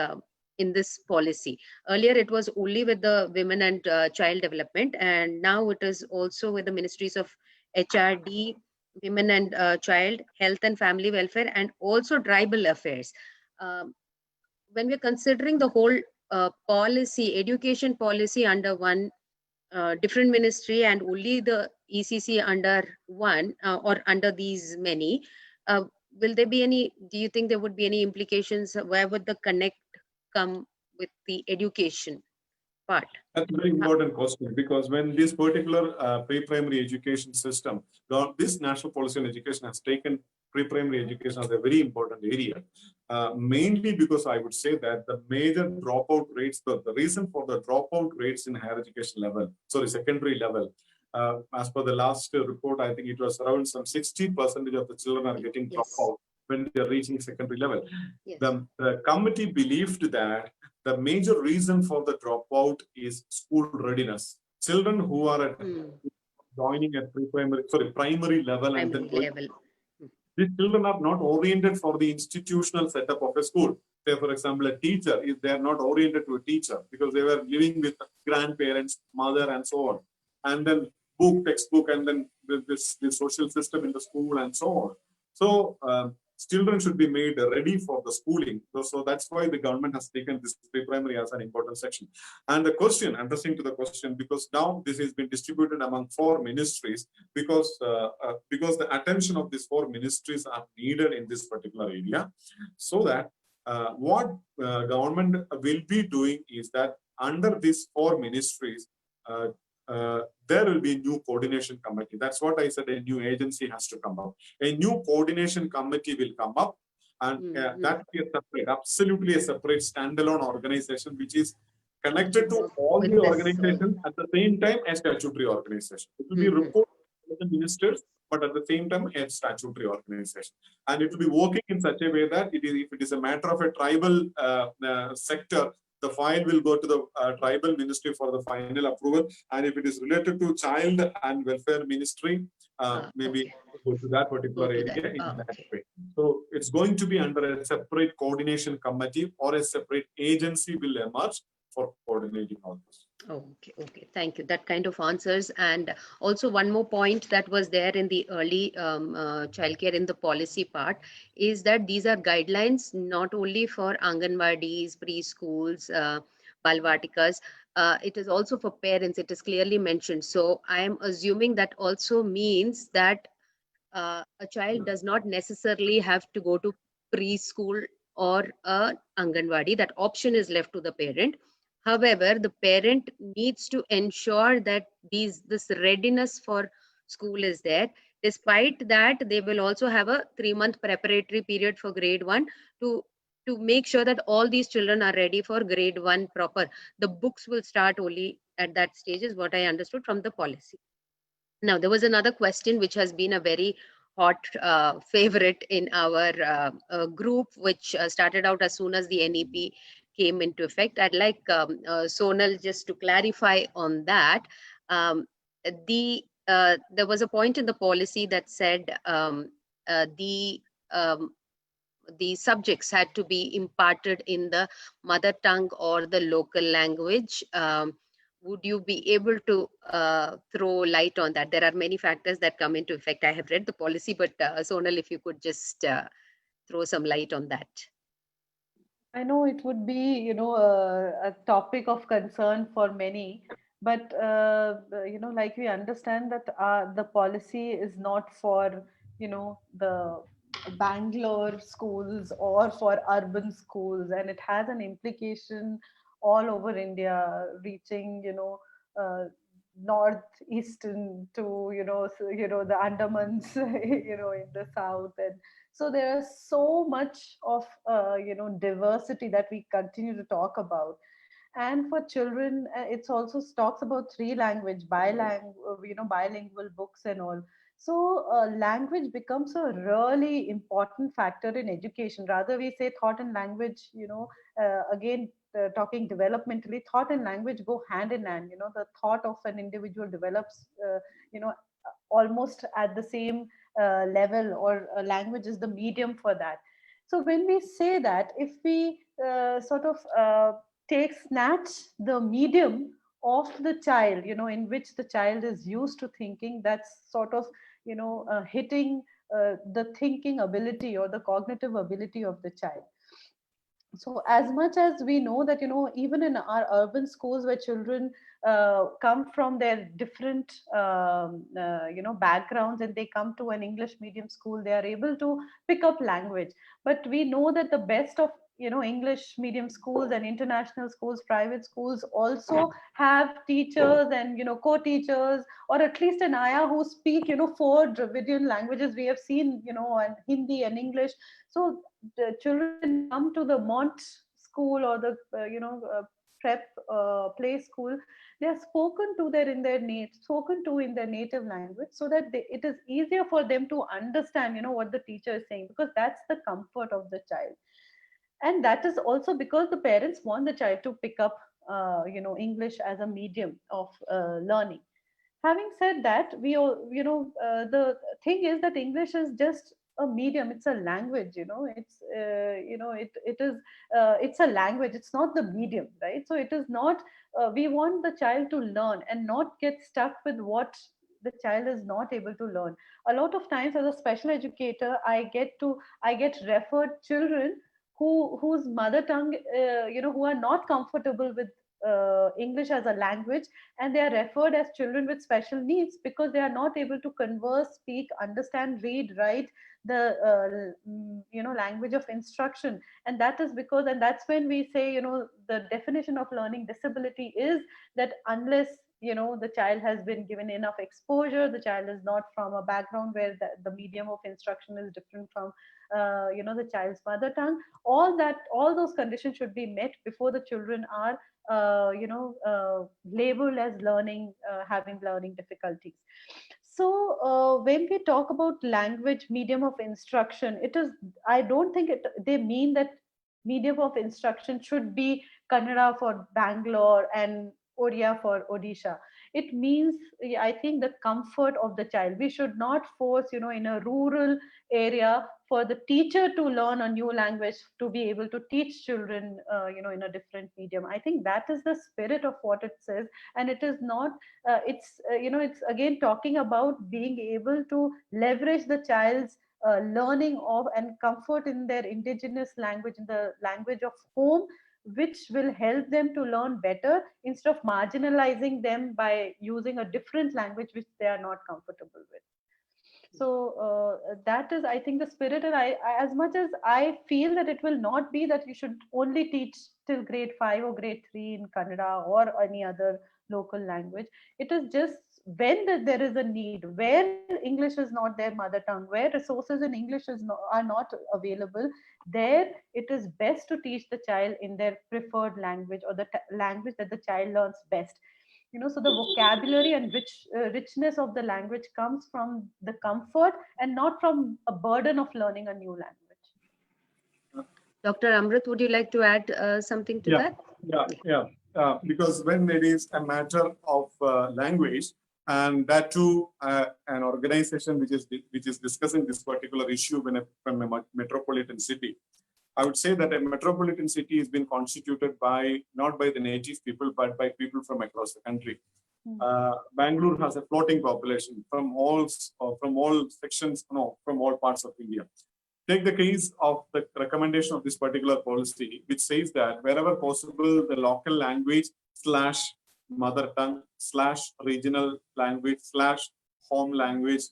in this policy. Earlier, it was only with the Women and Child Development, and now it is also with the ministries of HRD, Women and Child, Health and Family Welfare, and also Tribal Affairs. When we're considering the whole policy, education policy under one different ministry, and only the ECC under one or under these many, will there be any, do you think there would be any implications? Where would the connect come with the education part? That's a very important question, because when this particular pre-primary education system, this National Policy on Education has taken pre-primary education as a very important area, mainly because I would say that the major dropout rates, the reason for the dropout rates in higher education level, secondary level, as per the last report, I think it was around some 60% of the children are getting dropped out when they are reaching secondary level. Yes. The committee believed that the major reason for the dropout is school readiness. Children who are at joining at primary level, and then these children are not oriented for the institutional setup of a school. Say, for example, a teacher, if they are not oriented to a teacher because they were living with grandparents, mother, and so on, and then textbook, and then this social system in the school and so on. So children should be made ready for the schooling. So that's why the government has taken this pre-primary as an important section. And the question, interesting to the question, because now this has been distributed among 4 ministries, because the attention of these 4 ministries are needed in this particular area, so that what government will be doing is that under these 4 ministries, there will be a new coordination committee. That's what I said, a new agency has to come up. A new coordination committee will come up, and that is a separate, absolutely a separate standalone organization, which is connected to all With the this, organizations at the same time as statutory organization. It will be reported to the ministers, but at the same time a statutory organization. And it will be working in such a way that if it is a matter of a tribal sector, the file will go to the tribal ministry for the final approval. And if it is related to child and welfare ministry, maybe go to that particular area in that way. So it's going to be under a separate coordination committee, or a separate agency will emerge for coordinating all this. Okay, thank you. That kind of answers. And also one more point that was there in the early childcare in the policy part is that these are guidelines not only for Anganwadis, preschools, Balvatikas, it is also for parents. It is clearly mentioned. So I am assuming that also means that a child does not necessarily have to go to preschool or a Anganwadi. That option is left to the parent. However, the parent needs to ensure that this readiness for school is there. Despite that, they will also have a 3-month preparatory period for grade 1 to make sure that all these children are ready for grade 1 proper. The books will start only at that stage, is what I understood from the policy. Now, there was another question which has been a very hot favorite in our group, which started out as soon as the NEP came into effect. I'd like Sonal just to clarify on that. There was a point in the policy that said the subjects had to be imparted in the mother tongue or the local language. Would you be able to throw light on that? There are many factors that come into effect. I have read the policy, but Sonal, if you could just throw some light on that. I know it would be, a topic of concern for many, but like we understand that the policy is not for, the Bangalore schools or for urban schools, and it has an implication all over India, reaching, northeastern to, the Andamans, in the south, and so there is so much of diversity that we continue to talk about. And for children, it's also talks about 3 language, bilingual books and all. So language becomes a really important factor in education. Rather, we say thought and language, again, talking developmentally, thought and language go hand in hand. The thought of an individual develops, almost at the same level, or language is the medium for that. So when we say that, if we sort of snatch the medium of the child, in which the child is used to thinking, that's sort of, hitting the thinking ability or the cognitive ability of the child. So as much as we know that, even in our urban schools where children come from their different backgrounds, and they come to an English medium school, they are able to pick up language. But we know that the best of English medium schools and international schools, private schools, also have teachers and co-teachers, or at least an ayah who speak 4 Dravidian languages. We have seen and Hindi and English. So the children come to the Mont school or the prep play school, they are spoken to in their native language, so that it is easier for them to understand what the teacher is saying, because that's the comfort of the child. And that is also because the parents want the child to pick up English as a medium of learning. Having said that, we all the thing is that English is just a medium. It's a language. It's it is it's a language. It's not the medium, right? So it is not. We want the child to learn and not get stuck with what the child is not able to learn. A lot of times as a special educator, I get referred children whose mother tongue, who are not comfortable with English as a language, and they are referred as children with special needs because they are not able to converse, speak, understand, read, write the language of instruction. And that is because, and that's when we say, the definition of learning disability is that unless the child has been given enough exposure, the child is not from a background where the medium of instruction is different from the child's mother tongue, all those conditions should be met before the children are labeled as having learning difficulties. So when we talk about language medium of instruction, I don't think they mean that medium of instruction should be Kannada for Bangalore and Odia for Odisha. It means, I think, the comfort of the child. We should not force, in a rural area, for the teacher to learn a new language to be able to teach children, in a different medium. I think that is the spirit of what it says, and it is not. It's again talking about being able to leverage the child's learning of and comfort in their indigenous language, in the language of home, which will help them to learn better instead of marginalizing them by using a different language which they are not comfortable with. So that is, I think, the spirit. And I, as much as I feel that it will not be that you should only teach till grade 5 or grade 3 in Kannada or any other local language, it is just when there is a need, where English is not their mother tongue, where resources in English are not available, there it is best to teach the child in their preferred language, or the language that the child learns best. So the vocabulary and richness of the language comes from the comfort and not from a burden of learning a new language. Dr. Amrit, would you like to add something to that? Because when it is a matter of language, and that too, an organization which is discussing this particular issue from a metropolitan city, I would say that a metropolitan city has been constituted not by the native people, but by people from across the country. Bangalore has a floating population from all sections, from all parts of India. Take the case of the recommendation of this particular policy, which says that wherever possible, the local language / mother tongue / regional language / home language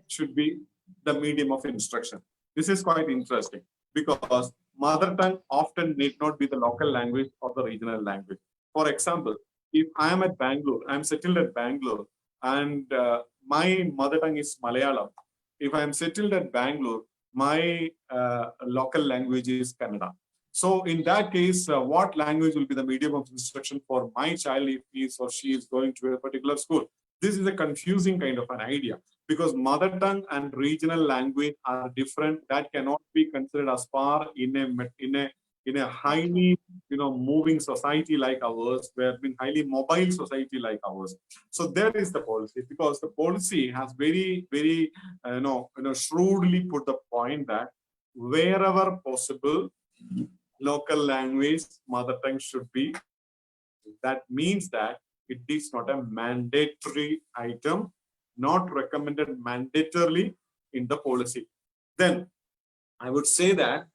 should be the medium of instruction. This is quite interesting because mother tongue often need not be the local language or the regional language. For example, if I am at Bangalore, I am settled at Bangalore, and my mother tongue is Malayalam. If I am settled at Bangalore, my local language is Kannada. So in that case, what language will be the medium of instruction for my child if he or she is going to a particular school? This is a confusing kind of an idea, because mother tongue and regional language are different. That cannot be considered as far in a highly moving society like ours, where in highly mobile society like ours. So there is the policy, because the policy has very, very shrewdly put the point that wherever possible, local language, mother tongue should be. That means that it is not a mandatory item, not recommended mandatorily in the policy. Then I would say that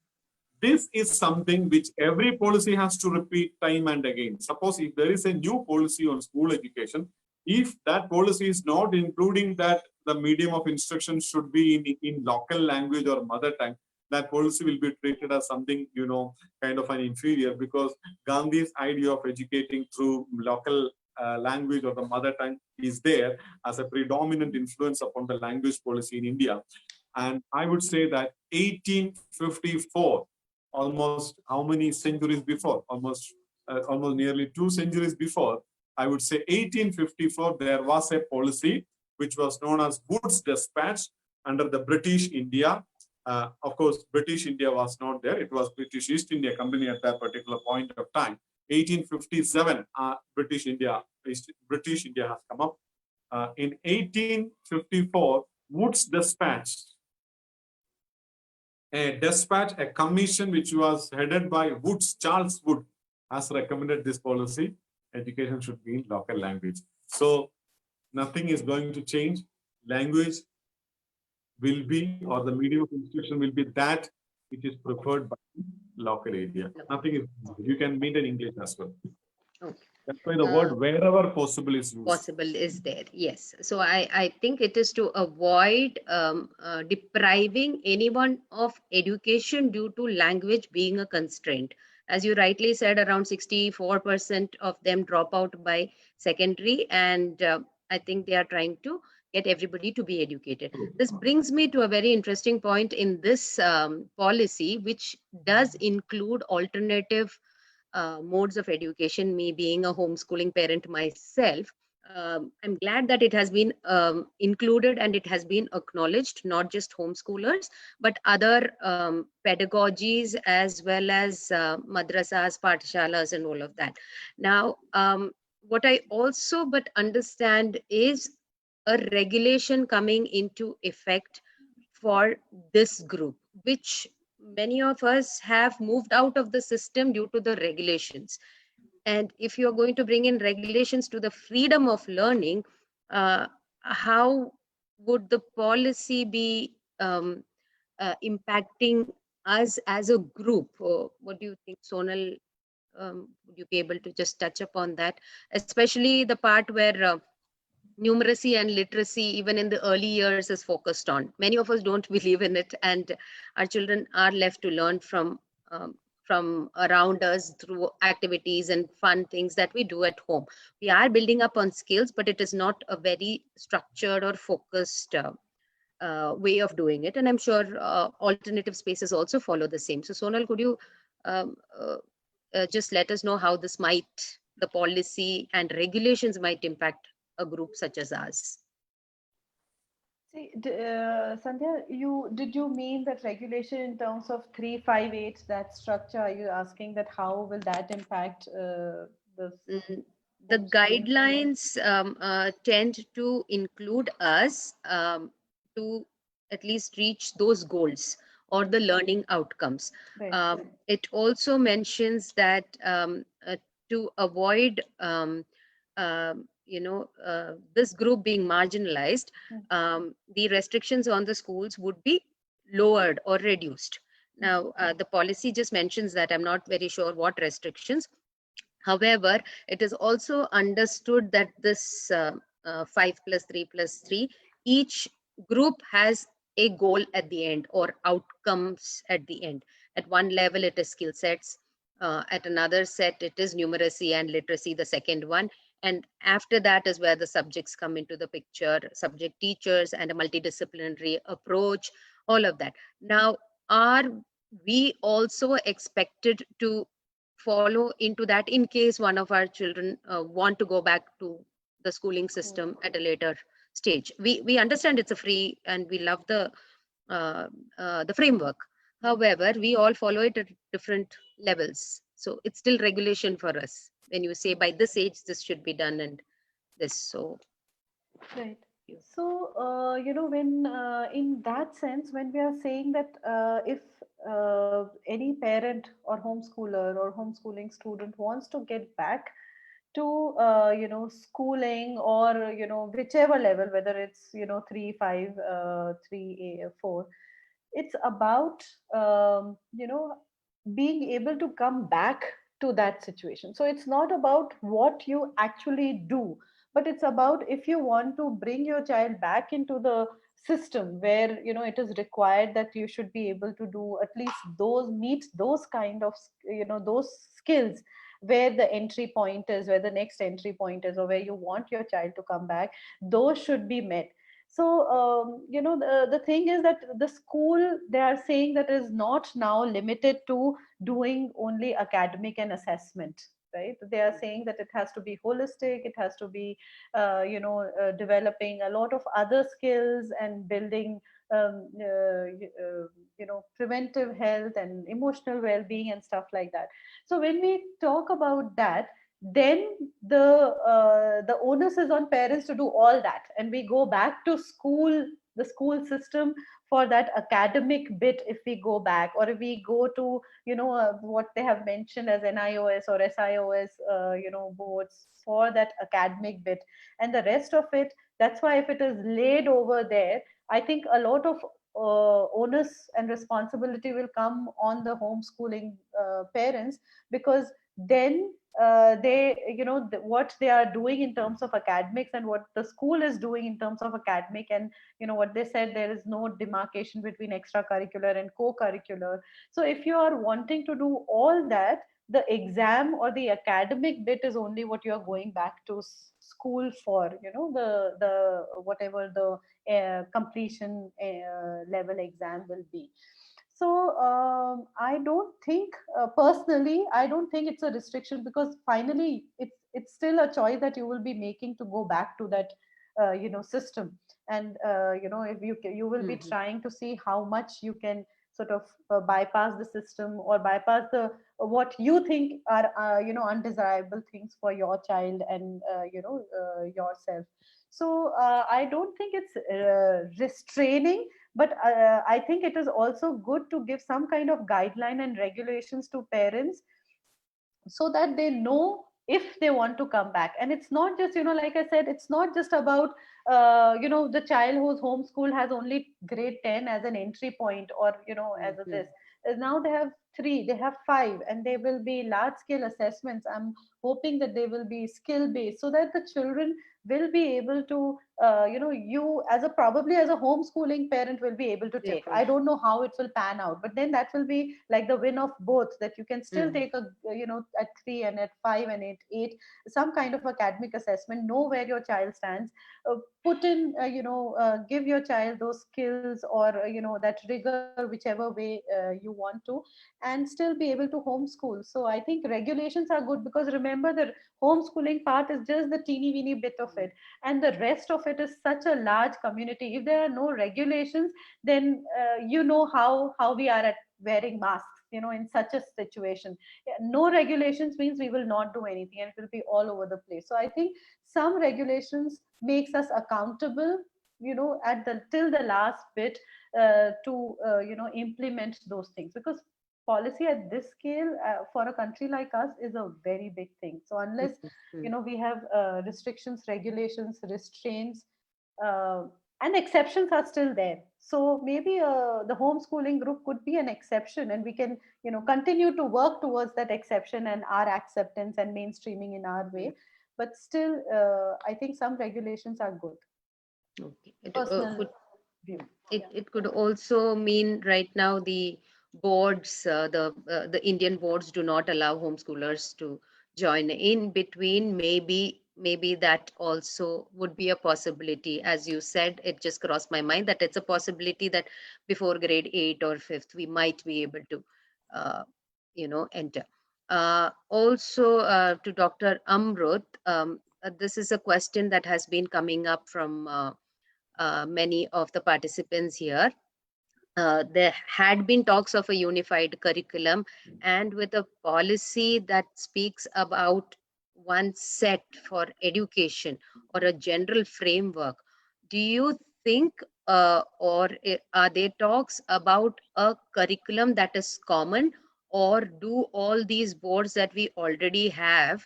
this is something which every policy has to repeat time and again. Suppose if there is a new policy on school education, if that policy is not including that the medium of instruction should be in local language or mother tongue, that policy will be treated as something, kind of an inferior, because Gandhi's idea of educating through local language or the mother tongue is there as a predominant influence upon the language policy in India. And I would say that 1854, almost how many centuries before? Almost nearly 2 centuries before, I would say 1854, there was a policy which was known as Wood's Dispatch under the British India. Of course, British India was not there. It was British East India Company at that particular point of time. 1857, British India has come up. In 1854, Wood's Dispatch, a commission which was headed by Charles Wood, has recommended this policy. Education should be in local language. So nothing is going to change. Language will be, or the medium of instruction will be that which is preferred by the local area. Nothing is, you can meet in English as well. Okay. That's why the word wherever possible is used. Possible is there, yes. So I think it is to avoid depriving anyone of education due to language being a constraint. As you rightly said, around 64% of them drop out by secondary, and I think they are trying to get everybody to be educated. This brings me to a very interesting point in this policy, which does include alternative modes of education. Me being a homeschooling parent myself, I'm glad that it has been included and it has been acknowledged, not just homeschoolers, but other pedagogies as well as madrasas, pathshalas, and all of that. Now, what I also but understand is a regulation coming into effect for this group, which many of us have moved out of the system due to the regulations. And if you're going to bring in regulations to the freedom of learning, how would the policy be impacting us as a group? What do you think, Sonal? Would you be able to just touch upon that, especially the part where numeracy and literacy, even in the early years, is focused on? Many of us don't believe in it, and our children are left to learn from around us through activities and fun things that we do at home. We are building up on skills, but it is not a very structured or focused way of doing it. And I'm sure alternative spaces also follow the same. So Sonal, could you just let us know how this might, the policy and regulations might impact a group such as ours? See, Sandhya, did you mean that regulation in terms of 358, that structure? Are you asking that how will that impact the guidelines tend to include us to at least reach those goals or the learning outcomes. Right. It also mentions that to avoid this group being marginalized, the restrictions on the schools would be lowered or reduced. Now, the policy just mentions that. I'm not very sure what restrictions. However, it is also understood that this 5+3+3, each group has a goal at the end or outcomes at the end. At one level, it is skill sets. At another set, it is numeracy and literacy, the second one. And after that is where the subjects come into the picture, subject teachers and a multidisciplinary approach, all of that. Now, are we also expected to follow into that in case one of our children want to go back to the schooling system at a later stage? We understand it's a free and we love the framework. However, we all follow it at different levels. So it's still regulation for us. When you say by this age, this should be done and this. So, right. So, when in that sense, when we are saying that if any parent or homeschooler or homeschooling student wants to get back to schooling or whichever level, whether it's 3, 5, 3, 4, it's about being able to come back to that situation. So it's not about what you actually do, but it's about if you want to bring your child back into the system where it is required that you should be able to do at least meet those kind of those skills, where the entry point is, where the next entry point is, or where you want your child to come back, those should be met. So the thing is that the school, they are saying that is not now limited to doing only academic and assessment, right? They are saying that it has to be holistic, it has to be developing a lot of other skills and building preventive health and emotional well-being and stuff like that. So when we talk about that, then the onus is on parents to do all that, and we go back to school the school system for that academic bit, if we go back, or if we go to, what they have mentioned as NIOS or SIOS, boards for that academic bit, and the rest of it, that's why if it is laid over there, I think a lot of onus and responsibility will come on the homeschooling parents, because then they, what they are doing in terms of academics and what the school is doing in terms of academic, and what they said, there is no demarcation between extracurricular and co-curricular. So if you are wanting to do all that, the exam or the academic bit is only what you are going back to school for, the whatever the completion level exam will be. So I don't think, personally, I don't think it's a restriction, because finally it's still a choice that you will be making to go back to that system. And if you will be trying to see how much you can sort of bypass the system, or bypass the what you think are undesirable things for your child and yourself. So I don't think it's restraining, but I think it is also good to give some kind of guideline and regulations to parents, so that they know if they want to come back. And it's not just, like I said, it's not just about the child who's homeschooled has only grade 10 as an entry point, or as a this. Now they have 3, they have 5, and they will be large scale assessments. I'm hoping that they will be skill based, so that the children will be able to you as a, probably as a homeschooling parent, will be able to take. I don't know how it will pan out, but then that will be like the win of both, that you can still take a at 3 and at 5 and at 8 some kind of academic assessment, know where your child stands, put in give your child those skills, or that rigor, whichever way you want to, and still be able to homeschool. So I think regulations are good, because remember, the homeschooling part is just the teeny weeny bit of it, and the rest of it is such a large community. If there are no regulations, then how we are at wearing masks, in such a situation. No regulations means we will not do anything, and it will be all over the place. So I think some regulations makes us accountable, at the till the last bit, to implement those things, because policy at this scale for a country like us is a very big thing. So unless we have restrictions, regulations, restraints, and exceptions are still there. So maybe the homeschooling group could be an exception, and we can continue to work towards that exception and our acceptance and mainstreaming in our way. But still, I think some regulations are good. Okay. Personal view. It could also mean right now the boards, the Indian boards do not allow homeschoolers to join in between. Maybe that also would be a possibility. As you said, it just crossed my mind that it's a possibility that before grade 8 or 5th, we might be able to, enter. Also, to Dr. Amrut, this is a question that has been coming up from many of the participants here. There had been talks of a unified curriculum, and with a policy that speaks about one set for education or a general framework. Do you think or are there talks about a curriculum that is common, or do all these boards that we already have,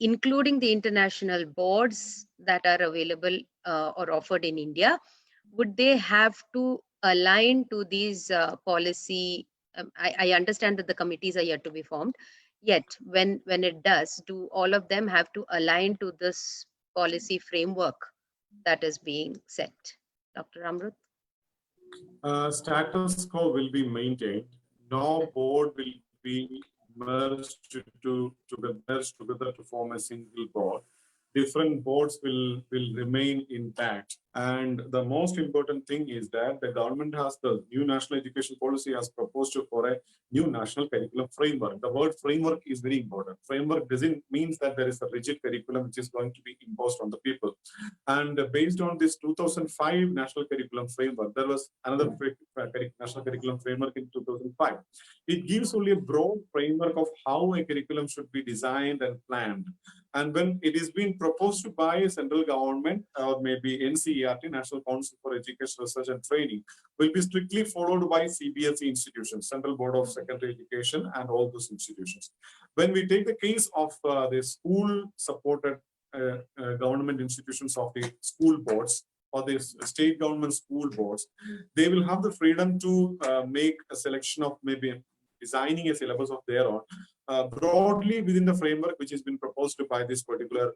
including the international boards that are available or offered in India, would they have to align to these policy? I understand that the committees are yet to be formed. Yet, when it does, do all of them have to align to this policy framework that is being set? Dr. Amrut? Status quo will be maintained. No board will be merged together to form a single board. Different boards will remain intact. And the most important thing is that the government has the new national education policy has proposed for a new national curriculum framework. The word framework is very important. Framework doesn't mean that there is a rigid curriculum which is going to be imposed on the people. And based on this 2005 National Curriculum Framework, there was another National Curriculum Framework in 2005. It gives only a broad framework of how a curriculum should be designed and planned. And when it is being proposed by central government or maybe NCERT, National Council for Education Research and Training, will be strictly followed by CBSE institutions, Central Board of Secondary Education, and all those institutions. When we take the case of the school-supported government institutions of the school boards or the state government school boards, they will have the freedom to make a selection of maybe designing a syllabus of their own, broadly within the framework which has been proposed by this particular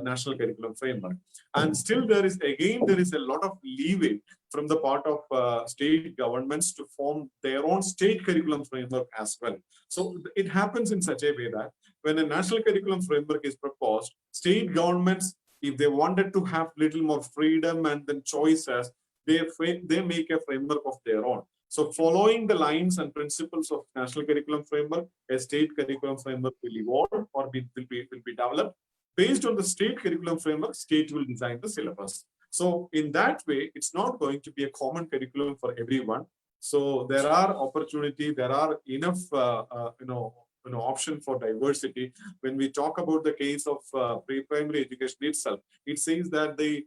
national curriculum framework. And still there is a lot of leeway from the part of state governments to form their own state curriculum framework as well. So it happens in such a way that when a national curriculum framework is proposed, state governments, if they wanted to have little more freedom and then choices, they make a framework of their own. So following the lines and principles of national curriculum framework, a state curriculum framework will evolve or will be developed. Based on the state curriculum framework, state will design the syllabus. So in that way, it's not going to be a common curriculum for everyone. So there are opportunity, there are enough option for diversity. When we talk about the case of pre-primary education itself, it says that the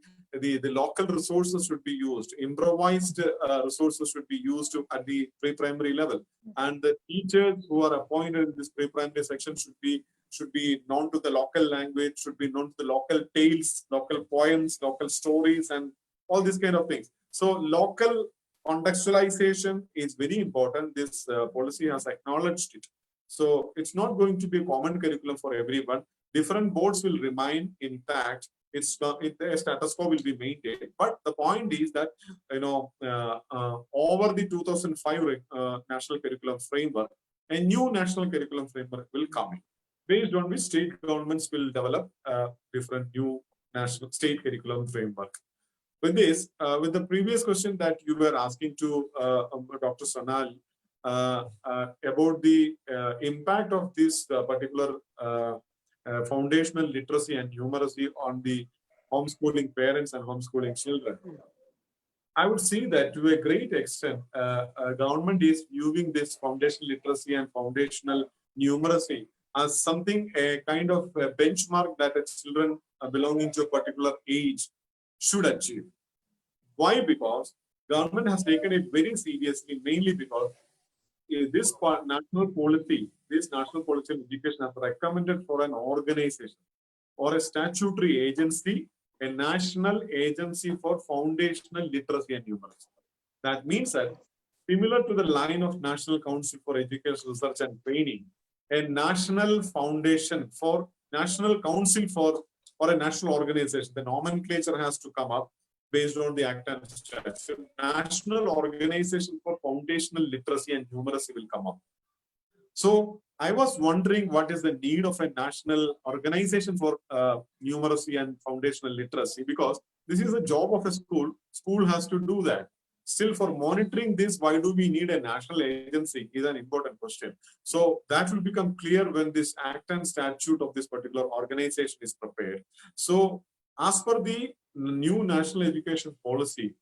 local resources should be used, improvised resources should be used at the pre-primary level, and the teachers who are appointed in this pre-primary section should be known to the local language, should be known to the local tales, local poems, local stories, and all these kind of things. So local contextualization is very important. This policy has acknowledged it. So it's not going to be a common curriculum for everyone. Different boards will remain intact. The status quo will be maintained. But the point is that, over the 2005 National Curriculum Framework, a new National Curriculum Framework will come in, based on which state governments will develop different new national state curriculum framework. With this, with the previous question that you were asking to Dr. Sonal, about the impact of this particular foundational literacy and numeracy on the homeschooling parents and homeschooling children, I would say that to a great extent, government is viewing this foundational literacy and foundational numeracy as something, a kind of a benchmark that the children belonging to a particular age should achieve. Why? Because government has taken it very seriously, mainly because this national policy on education has recommended for an organization or a statutory agency, a national agency for foundational literacy and numeracy. That means that similar to the line of National Council for Education Research and Training, a national foundation for National Council for or a national organization, the nomenclature has to come up based on the Act and Statute. National Organization for Foundational Literacy and Numeracy will come up. So I was wondering what is the need of a national organization for numeracy and foundational literacy, because this is a job of a school. School has to do that. Still, for monitoring this, why do we need a national agency is an important question. So that will become clear when this Act and Statute of this particular organization is prepared. So as per the new national education policy,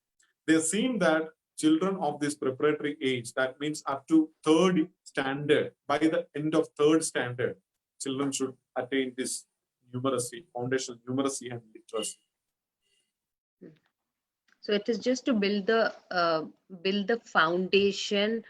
they seem that children of this preparatory age, that means up to 3rd standard, by the end of 3rd standard, children should attain this numeracy, foundational numeracy and literacy. So it is just to build the foundation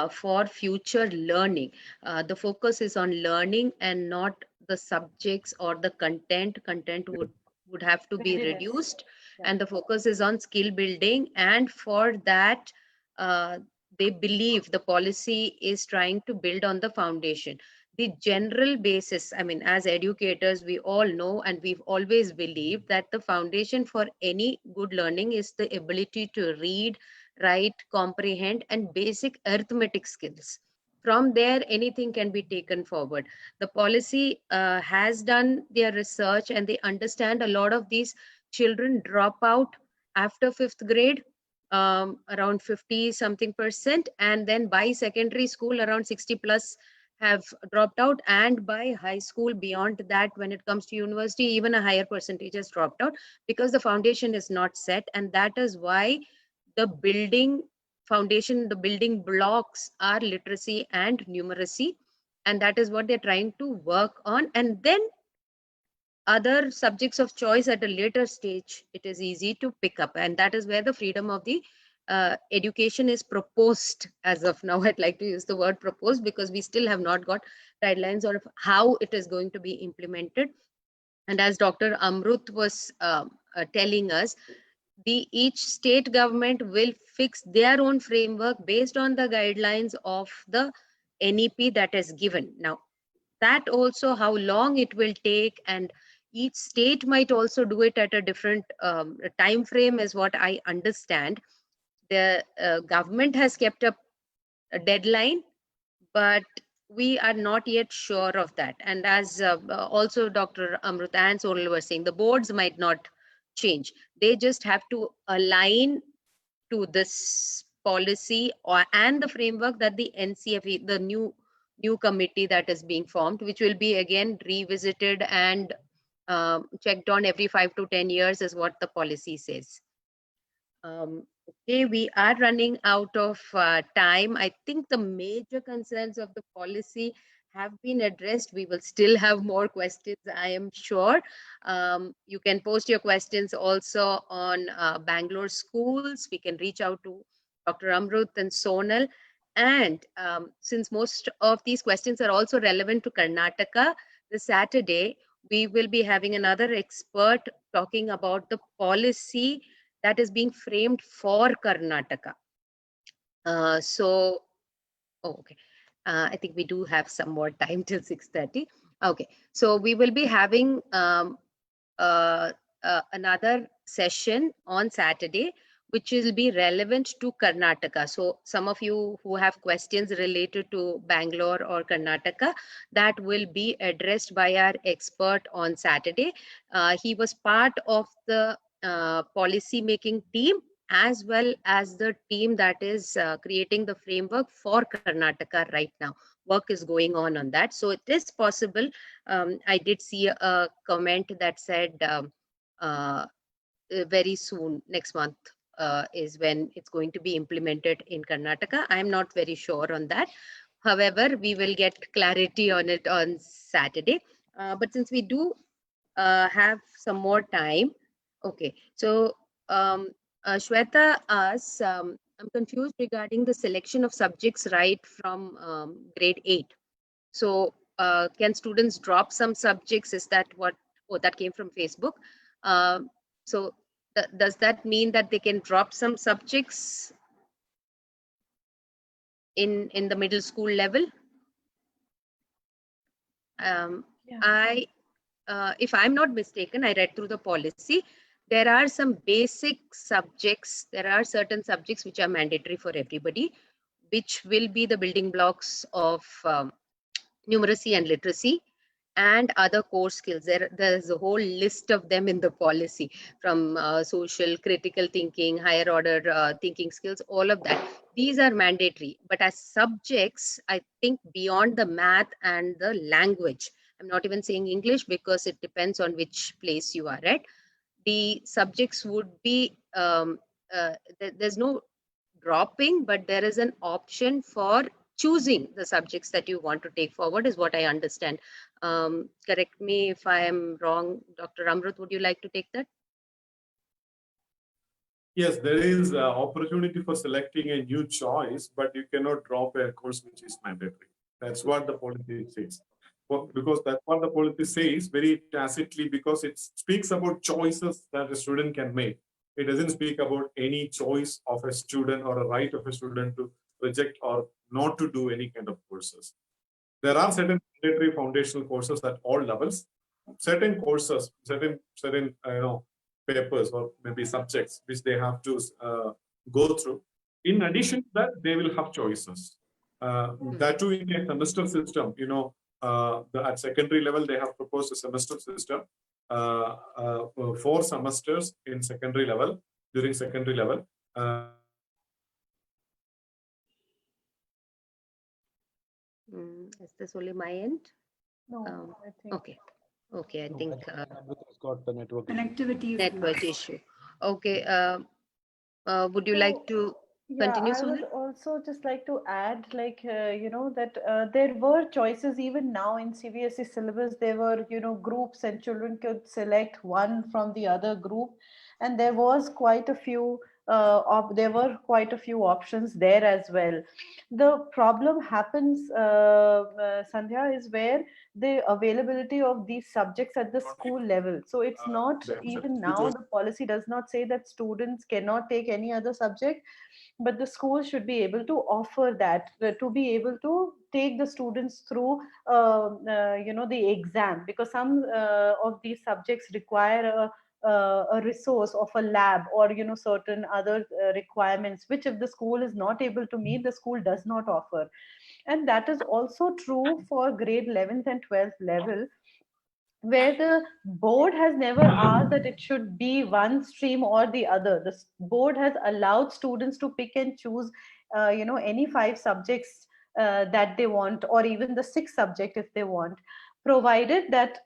for future learning. The focus is on learning and not the subjects or the content. Content would have to be reduced, and the focus is on skill building. And for that, they believe the policy is trying to build on the foundation. The general basis, I mean, as educators, we all know and we've always believed that the foundation for any good learning is the ability to read, write, comprehend, and basic arithmetic skills. From there, anything can be taken forward. The policy has done their research, and they understand a lot of these children drop out after 5th grade, around 50 something %, and then by secondary school around 60+ have dropped out, and by high school beyond that, when it comes to university, even a higher percentage has dropped out because the foundation is not set. And that is why the building foundation, the building blocks are literacy and numeracy, and that is what they're trying to work on. And then other subjects of choice at a later stage, it is easy to pick up, and that is where the freedom of the education is proposed as of now. I'd like to use the word proposed because we still have not got guidelines on how it is going to be implemented. And as Dr. Amrut was telling us, each state government will fix their own framework based on the guidelines of the NEP that is given. Now, that also how long it will take, and each state might also do it at a different time frame, is what I understand. The government has kept up a deadline, but we are not yet sure of that. And as also Dr. Amrut and Sonal were saying, the boards might not change. They just have to align to this policy and the framework that the NCFE, the new committee that is being formed, which will be again revisited and checked on every 5 to 10 years, is what the policy says. Okay, we are running out of time. I think the major concerns of the policy have been addressed. We will still have more questions, I am sure. You can post your questions also on Bangalore schools. We can reach out to Dr. Amrut and Sonal. And since most of these questions are also relevant to Karnataka, this Saturday, we will be having another expert talking about the policy that is being framed for Karnataka. Okay. I think we do have some more time till 6:30. Okay, so we will be having another session on Saturday, which will be relevant to Karnataka. So some of you who have questions related to Bangalore or Karnataka, that will be addressed by our expert on Saturday. He was part of the policy making team, as well as the team that is creating the framework for Karnataka right now. Work is going on that. So it is possible. I did see a comment that said very soon, next month, is when it's going to be implemented in Karnataka. I'm not very sure on that. However, we will get clarity on it on Saturday. But since we do have some more time, okay. So Shweta asks, I'm confused regarding the selection of subjects right from grade 8. So can students drop some subjects? Is that what? Oh, that came from Facebook. So does that mean that they can drop some subjects in the middle school level? Yeah. If I'm not mistaken, I read through the policy. There are some basic subjects. There are certain subjects which are mandatory for everybody, which will be the building blocks of numeracy and literacy and other core skills. There's a whole list of them in the policy, from social, critical thinking, higher order thinking skills, all of that. These are mandatory. But as subjects, I think beyond the math and the language, I'm not even saying English because it depends on which place you are at. The subjects would be, there's no dropping, but there is an option for choosing the subjects that you want to take forward, is what I understand. Correct me if I am wrong. Dr. Amrut, would you like to take that? Yes, there is opportunity for selecting a new choice, but you cannot drop a course which is mandatory. That's what the policy says. Because that's what the policy says very tacitly, because it speaks about choices that a student can make. It doesn't speak about any choice of a student or a right of a student to reject or not to do any kind of courses. There are certain mandatory foundational courses at all levels. Certain courses, certain papers or maybe subjects which they have to go through. In addition to that, they will have choices. That too in a semester system. At secondary level, they have proposed a semester system. 4 semesters in secondary level, during secondary level. Is this only my end? No, Um, I think. Okay. Okay, I No, think Amrita's got the network issue. Connectivity is network lost. issue. Okay. Would you So, like to yeah, continue, I would Sunil? also just like to add, like, that there were choices even now in CBSE syllabus. There were, groups and children could select one from the other group. And there was quite a few, there were quite a few options there as well. The problem happens, Sandhya, is where the availability of these subjects at the school level. So it's not even now, the policy does not say that students cannot take any other subject, but the school should be able to offer that, to be able to take the students through the exam, because some of these subjects require a resource of a lab, or certain other requirements, which if the school is not able to meet, the school does not offer. And that is also true for grade 11th and 12th level, where the board has never asked that it should be one stream or the other. The board has allowed students to pick and choose, any five subjects that they want, or even the six subject if they want, provided that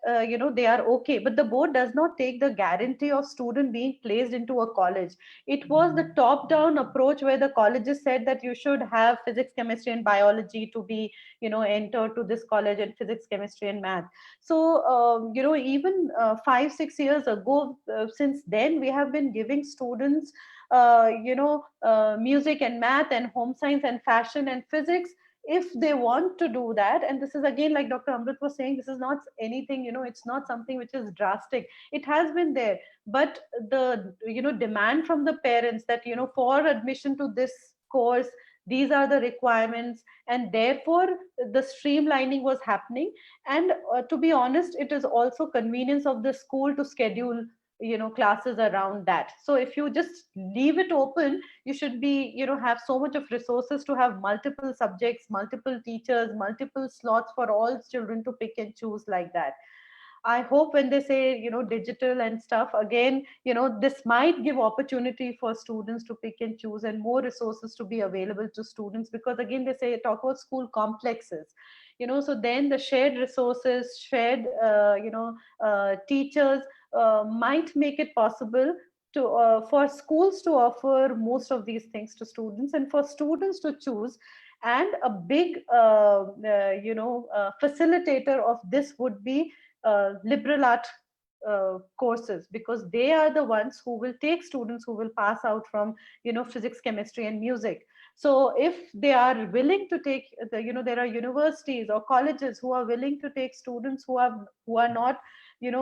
they are okay. But the board does not take the guarantee of student being placed into a college. It was the top down approach, where the colleges said that you should have physics, chemistry and biology to be entered to this college, and physics, chemistry and math. So, even 5 6 years ago, since then, we have been giving students, music and math and home science and fashion and physics, if they want to do that. And this is again, like Dr. Amrit was saying, this is not anything, it's not something which is drastic. It has been there, but the, demand from the parents that, for admission to this course, these are the requirements, and therefore the streamlining was happening. And to be honest, it is also convenience of the school to schedule classes around that. So if you just leave it open, you should be have so much of resources to have multiple subjects, multiple teachers, multiple slots for all children to pick and choose like that. I hope when they say, digital and stuff, again, this might give opportunity for students to pick and choose, and more resources to be available to students, because again, they say, talk about school complexes, so then the shared resources, shared, teachers might make it possible to, for schools to offer most of these things to students, and for students to choose. And a big, facilitator of this would be liberal art courses, because they are the ones who will take students who will pass out from physics, chemistry and music. So if they are willing to take the, there are universities or colleges who are willing to take students who are not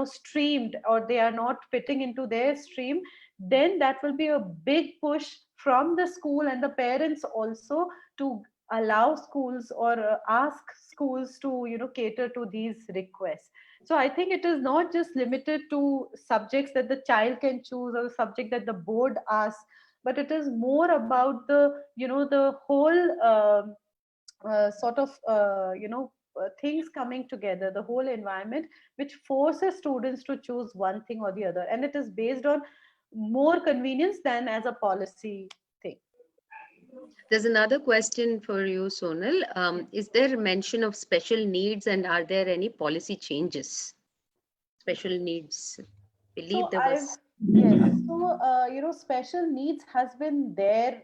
streamed, or they are not fitting into their stream, then that will be a big push from the school and the parents also, to allow schools, or ask schools to cater to these requests. So I think it is not just limited to subjects that the child can choose, or the subject that the board asks, but it is more about the the whole sort of things coming together, the whole environment, which forces students to choose one thing or the other, and it is based on more convenience than as a policy thing. There's another question for you, Sonal. Is there mention of special needs, and are there any policy changes? Special needs. Believe So there was. yes, so special needs has been there,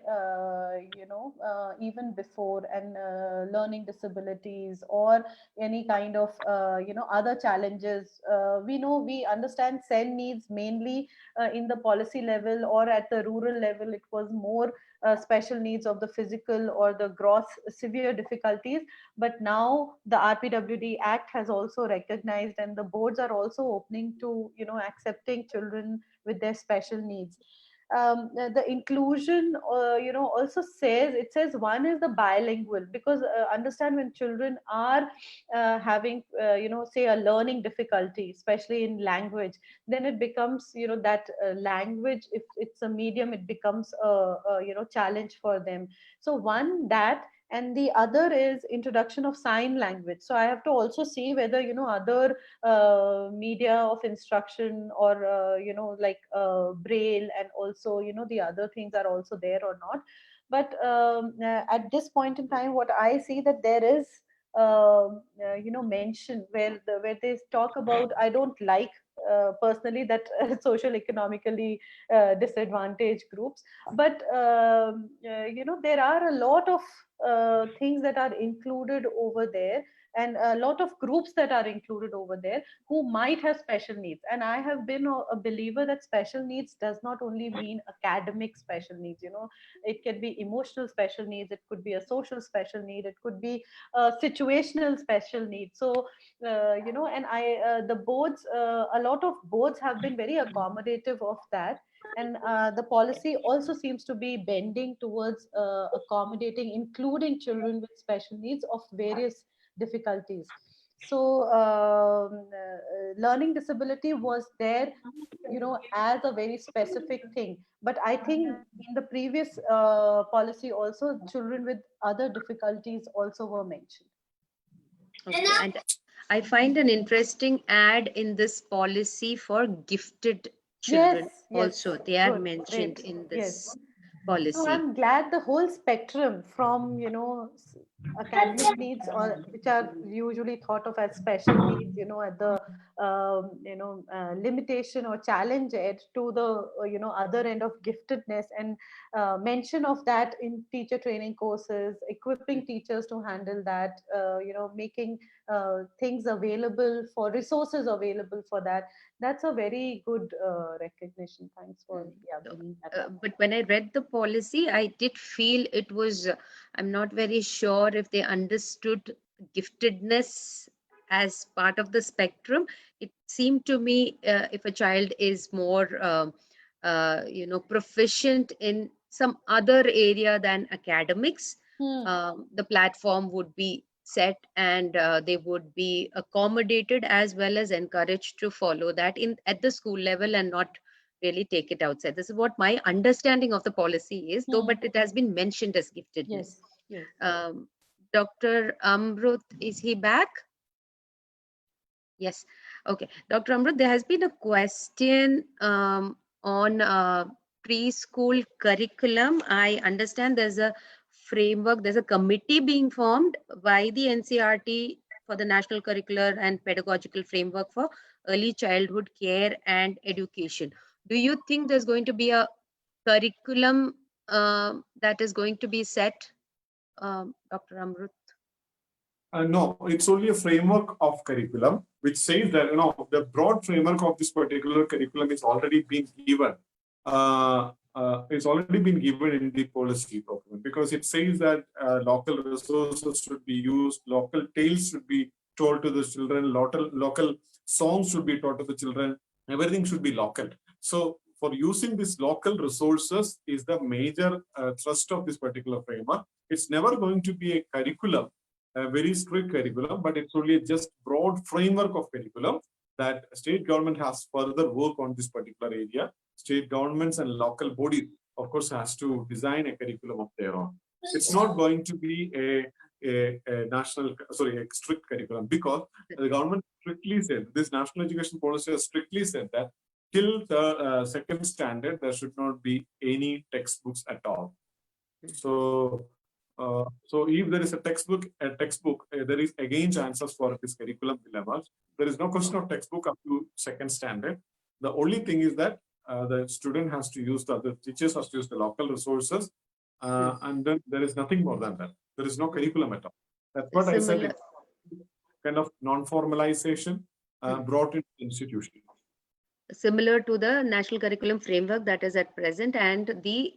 even before, and learning disabilities, or any kind of other challenges. We understand SEN needs mainly in the policy level, or at the rural level. It was more special needs of the physical or the gross severe difficulties. But now the RPWD Act has also recognized, and the boards are also opening to accepting children with their special needs. The inclusion, also says, it says one is the bilingual, because understand, when children are having say a learning difficulty, especially in language, then it becomes that language, if it's a medium, it becomes a challenge for them. So one, that, and the other is introduction of sign language. So I have to also see whether other media of instruction, or like braille, and also the other things are also there or not. But at this point in time, what I see, that there is mention where they talk about, I don't like personally that social economically disadvantaged groups, but there are a lot of things that are included over there, and a lot of groups that are included over there who might have special needs. And I have been a believer that special needs does not only mean academic special needs. It can be emotional special needs, it could be a social special need, it could be a situational special need. So and the boards, a lot of boards have been very accommodative of that. And the policy also seems to be bending towards accommodating, including children with special needs of various difficulties. So learning disability was there, as a very specific thing. But I think in the previous policy also, children with other difficulties also were mentioned. Okay. And I find an interesting ad in this policy for gifted children. Yes, Also, they are good, mentioned great. in this Yes. policy. So I'm glad the whole spectrum from, academic needs, or which are usually thought of as special needs, at the limitation or challenge edge, to the other end of giftedness, and mention of that in teacher training courses, equipping teachers to handle that, making things available, for resources available for that. That's a very good recognition. Thanks for bringing that up. But when I read the policy, I did feel it was, I'm not very sure if they understood giftedness as part of the spectrum. It seemed to me if a child is more, proficient in some other area than academics, the platform would be set, and they would be accommodated as well as encouraged to follow that at the school level and not really take it outside. This is what my understanding of the policy is, though, but it has been mentioned as giftedness. Yes. Dr. Amrut, is he back? Yes. Okay. Dr. Amrut, there has been a question on preschool curriculum. I understand there's a framework, there's a committee being formed by the NCERT for the National Curricular and Pedagogical Framework for Early Childhood Care and Education. Do you think there's going to be a curriculum that is going to be set, Dr. Amrut? No, it's only a framework of curriculum, which says that, the broad framework of this particular curriculum is already being given. It's already been given in the policy document, because it says that local resources should be used, local tales should be told to the children, local songs should be taught to the children, everything should be local. So for using these local resources is the major thrust of this particular framework. It's never going to be a curriculum, a very strict curriculum, but it's only just broad framework of curriculum that state government has further work on this particular area. State governments and local bodies, of course, has to design a curriculum of their own. It's not going to be a strict curriculum, because the government strictly said, this national education policy has strictly said that till the second standard, there should not be any textbooks at all. So if there is a textbook, there is again chances for this curriculum dilemmas. There is no question of textbook up to second standard. The only thing is that the student has to use the teachers has to use the local resources, and then there is nothing more than that. There is no curriculum at all. That's what I said. It's kind of non-formalization brought into the institution. Similar to the national curriculum framework that is at present, and the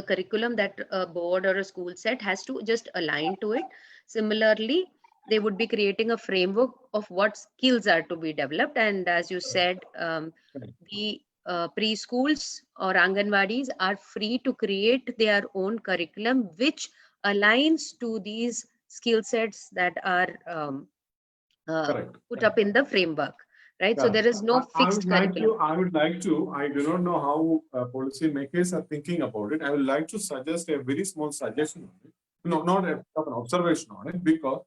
curriculum that a board or a school set has to just align to it. Similarly, they would be creating a framework of what skills are to be developed. And as you said, the preschools or Anganwadis are free to create their own curriculum, which aligns to these skill sets that are put up in the framework. Right, so there is no fixed curriculum. I would like to. I do not know how policy makers are thinking about it. I would like to suggest a very small suggestion on it. No, not an observation on it, because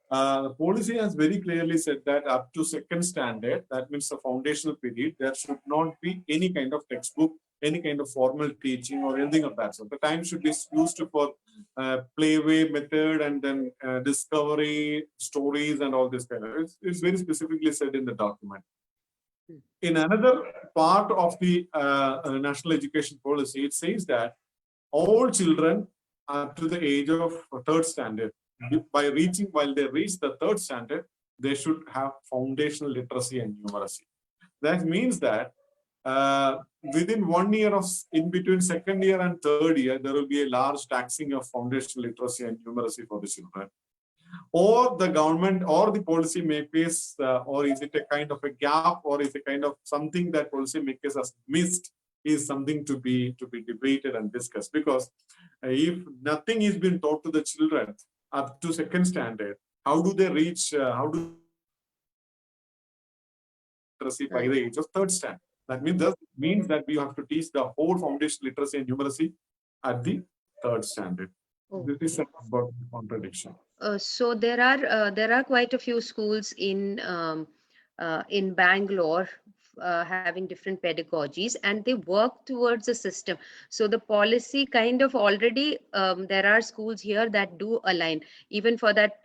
The policy has very clearly said that up to second standard, that means the foundational period, there should not be any kind of textbook, any kind of formal teaching or anything of that sort. The time should be used for playway method and then discovery, stories and all this kind of, it's very specifically said in the document. In another part of the national education policy, it says that all children up to the age of third standard, while they reach the third standard, they should have foundational literacy and numeracy. That means that within 1 year of, in between second year and third year, there will be a large taxing of foundational literacy and numeracy for the children. Or the government or the policy makers, or is it a kind of a gap, or is it kind of something that policy makers has missed, is something to be debated and discussed. Because if nothing is being taught to the children up to second standard, how do they reach, how do literacy by the age of third standard? That means that we have to teach the whole foundation literacy and numeracy at the third standard. This is about contradiction. So there are quite a few schools in Bangalore having different pedagogies, and they work towards a system. So the policy kind of already, there are schools here that do align. Even for that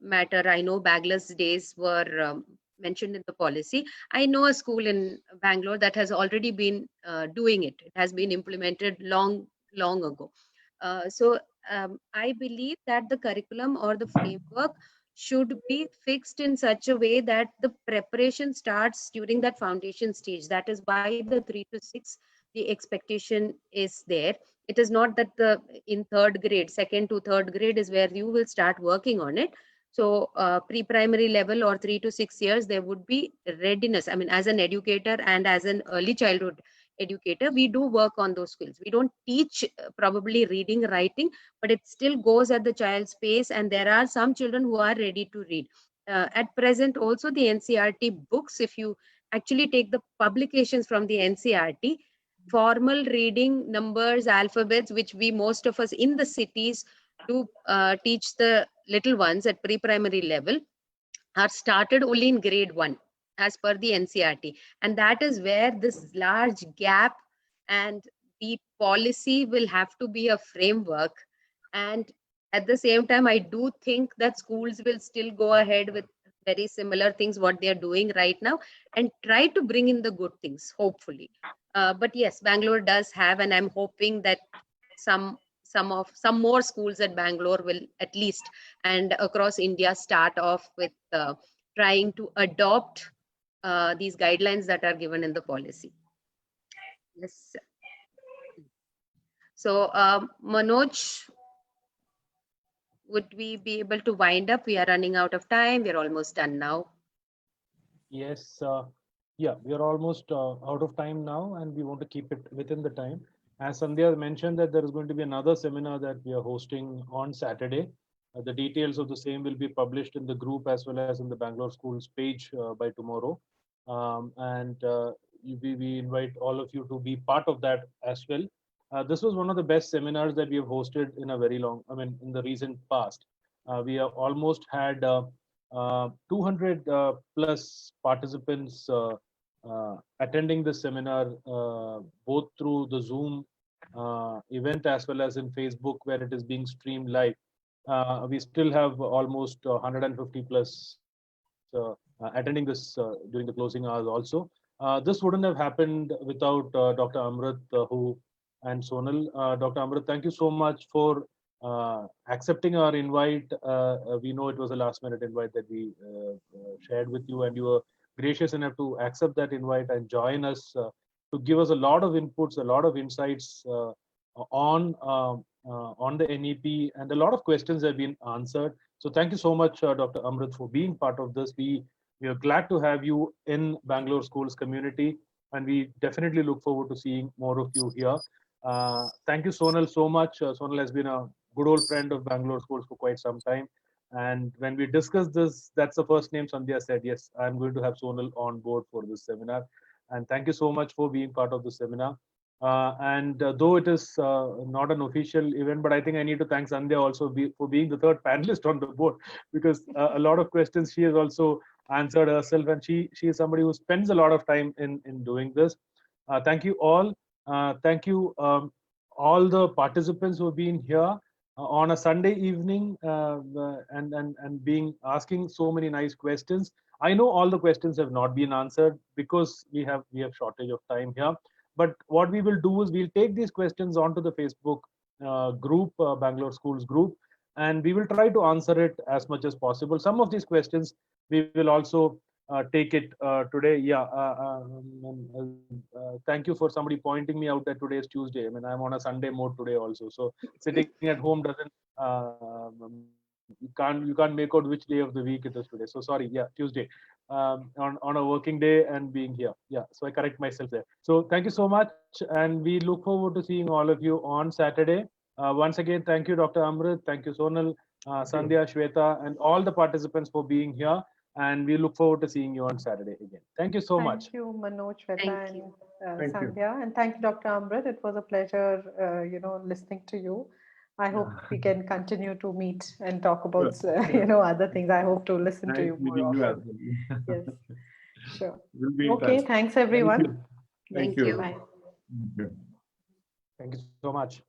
matter, I know Bagla's days were mentioned in the policy. I know a school in Bangalore that has already been doing it. It has been implemented long ago. So I believe that the curriculum or the framework should be fixed in such a way that the preparation starts during that foundation stage. That is by the 3 to 6, the expectation is there. It is not that in third grade, second to third grade is where you will start working on it. So pre-primary level or 3 to 6 years, there would be readiness. I mean, as an educator and as an early childhood educator, we do work on those skills. We don't teach probably reading, writing, but it still goes at the child's pace, and there are some children who are ready to read. At present, also the NCERT books, if you actually take the publications from the NCERT, formal reading, numbers, alphabets, which most of us in the cities do teach the little ones at pre-primary level, are started only in grade 1 as per the NCERT. And that is where this large gap, and the policy will have to be a framework. And at the same time, I do think that schools will still go ahead with very similar things what they are doing right now, and try to bring in the good things, hopefully. But yes, Bangalore does have, and I'm hoping that some more schools at Bangalore will at least, and across India, start off with trying to adopt these guidelines that are given in the policy. Yes. So Manoj, would we be able to wind up? We are running out of time. We're almost done now. Yes. Yeah, we are almost out of time now, and we want to keep it within the time. As Sandhya mentioned, that there is going to be another seminar that we are hosting on Saturday. The details of the same will be published in the group as well as in the Bangalore Schools page by tomorrow. We invite all of you to be part of that as well. This was one of the best seminars that we have hosted in a very long, in the recent past. We have almost had 200 plus participants attending the seminar, both through the Zoom event as well as in Facebook, where it is being streamed live. We still have almost 150 plus attending this during the closing hours also. This wouldn't have happened without Dr. Amrit and Sonal. Dr. Amrit, thank you so much for accepting our invite. We know it was a last minute invite that we shared with you, and you were gracious enough to accept that invite and join us to give us a lot of inputs, a lot of insights on the NEP, and a lot of questions have been answered. So thank you so much, Dr. Amrit, for being part of this. We are glad to have you in Bangalore Schools community, and we definitely look forward to seeing more of you here. Thank you, Sonal, so much. Sonal has been a good old friend of Bangalore Schools for quite some time. And when we discussed this, that's the first name Sandhya said, yes, I'm going to have Sonal on board for this seminar. And thank you so much for being part of the seminar. Though it is not an official event, but I think I need to thank Sandhya also for being the third panelist on the board, because a lot of questions she has also answered herself, and she is somebody who spends a lot of time in doing this. Thank you all. Thank you all the participants who have been here on a Sunday evening and being asking so many nice questions. I know all the questions have not been answered because we have shortage of time here. But what we will do is we'll take these questions onto the Facebook group, Bangalore Schools group, and we will try to answer it as much as possible. Some of these questions we will also take it today. Yeah. Thank you for somebody pointing me out that today is Tuesday. I mean, I'm on a Sunday mode today also. So sitting at home doesn't, you can't make out which day of the week it is today. So sorry. Yeah, Tuesday. On a working day and being here. Yeah, so I correct myself there. So thank you so much, and we look forward to seeing all of you on Saturday. Once again, thank you, Dr. Amrit, thank you, Sonal, Sandhya, Shweta, and all the participants for being here. And we look forward to seeing you on Saturday again. Thank you so much. Thank you, Manoj, Shweta, Thank you. and Sandhya, and thank you, Dr. Amrit. It was a pleasure, listening to you. I hope we can continue to meet and talk about, other things. I hope to listen to you more often. Yes, sure. We'll be in Okay, touch. thanks everyone. Thank you. Bye. Thank you. Thank you so much.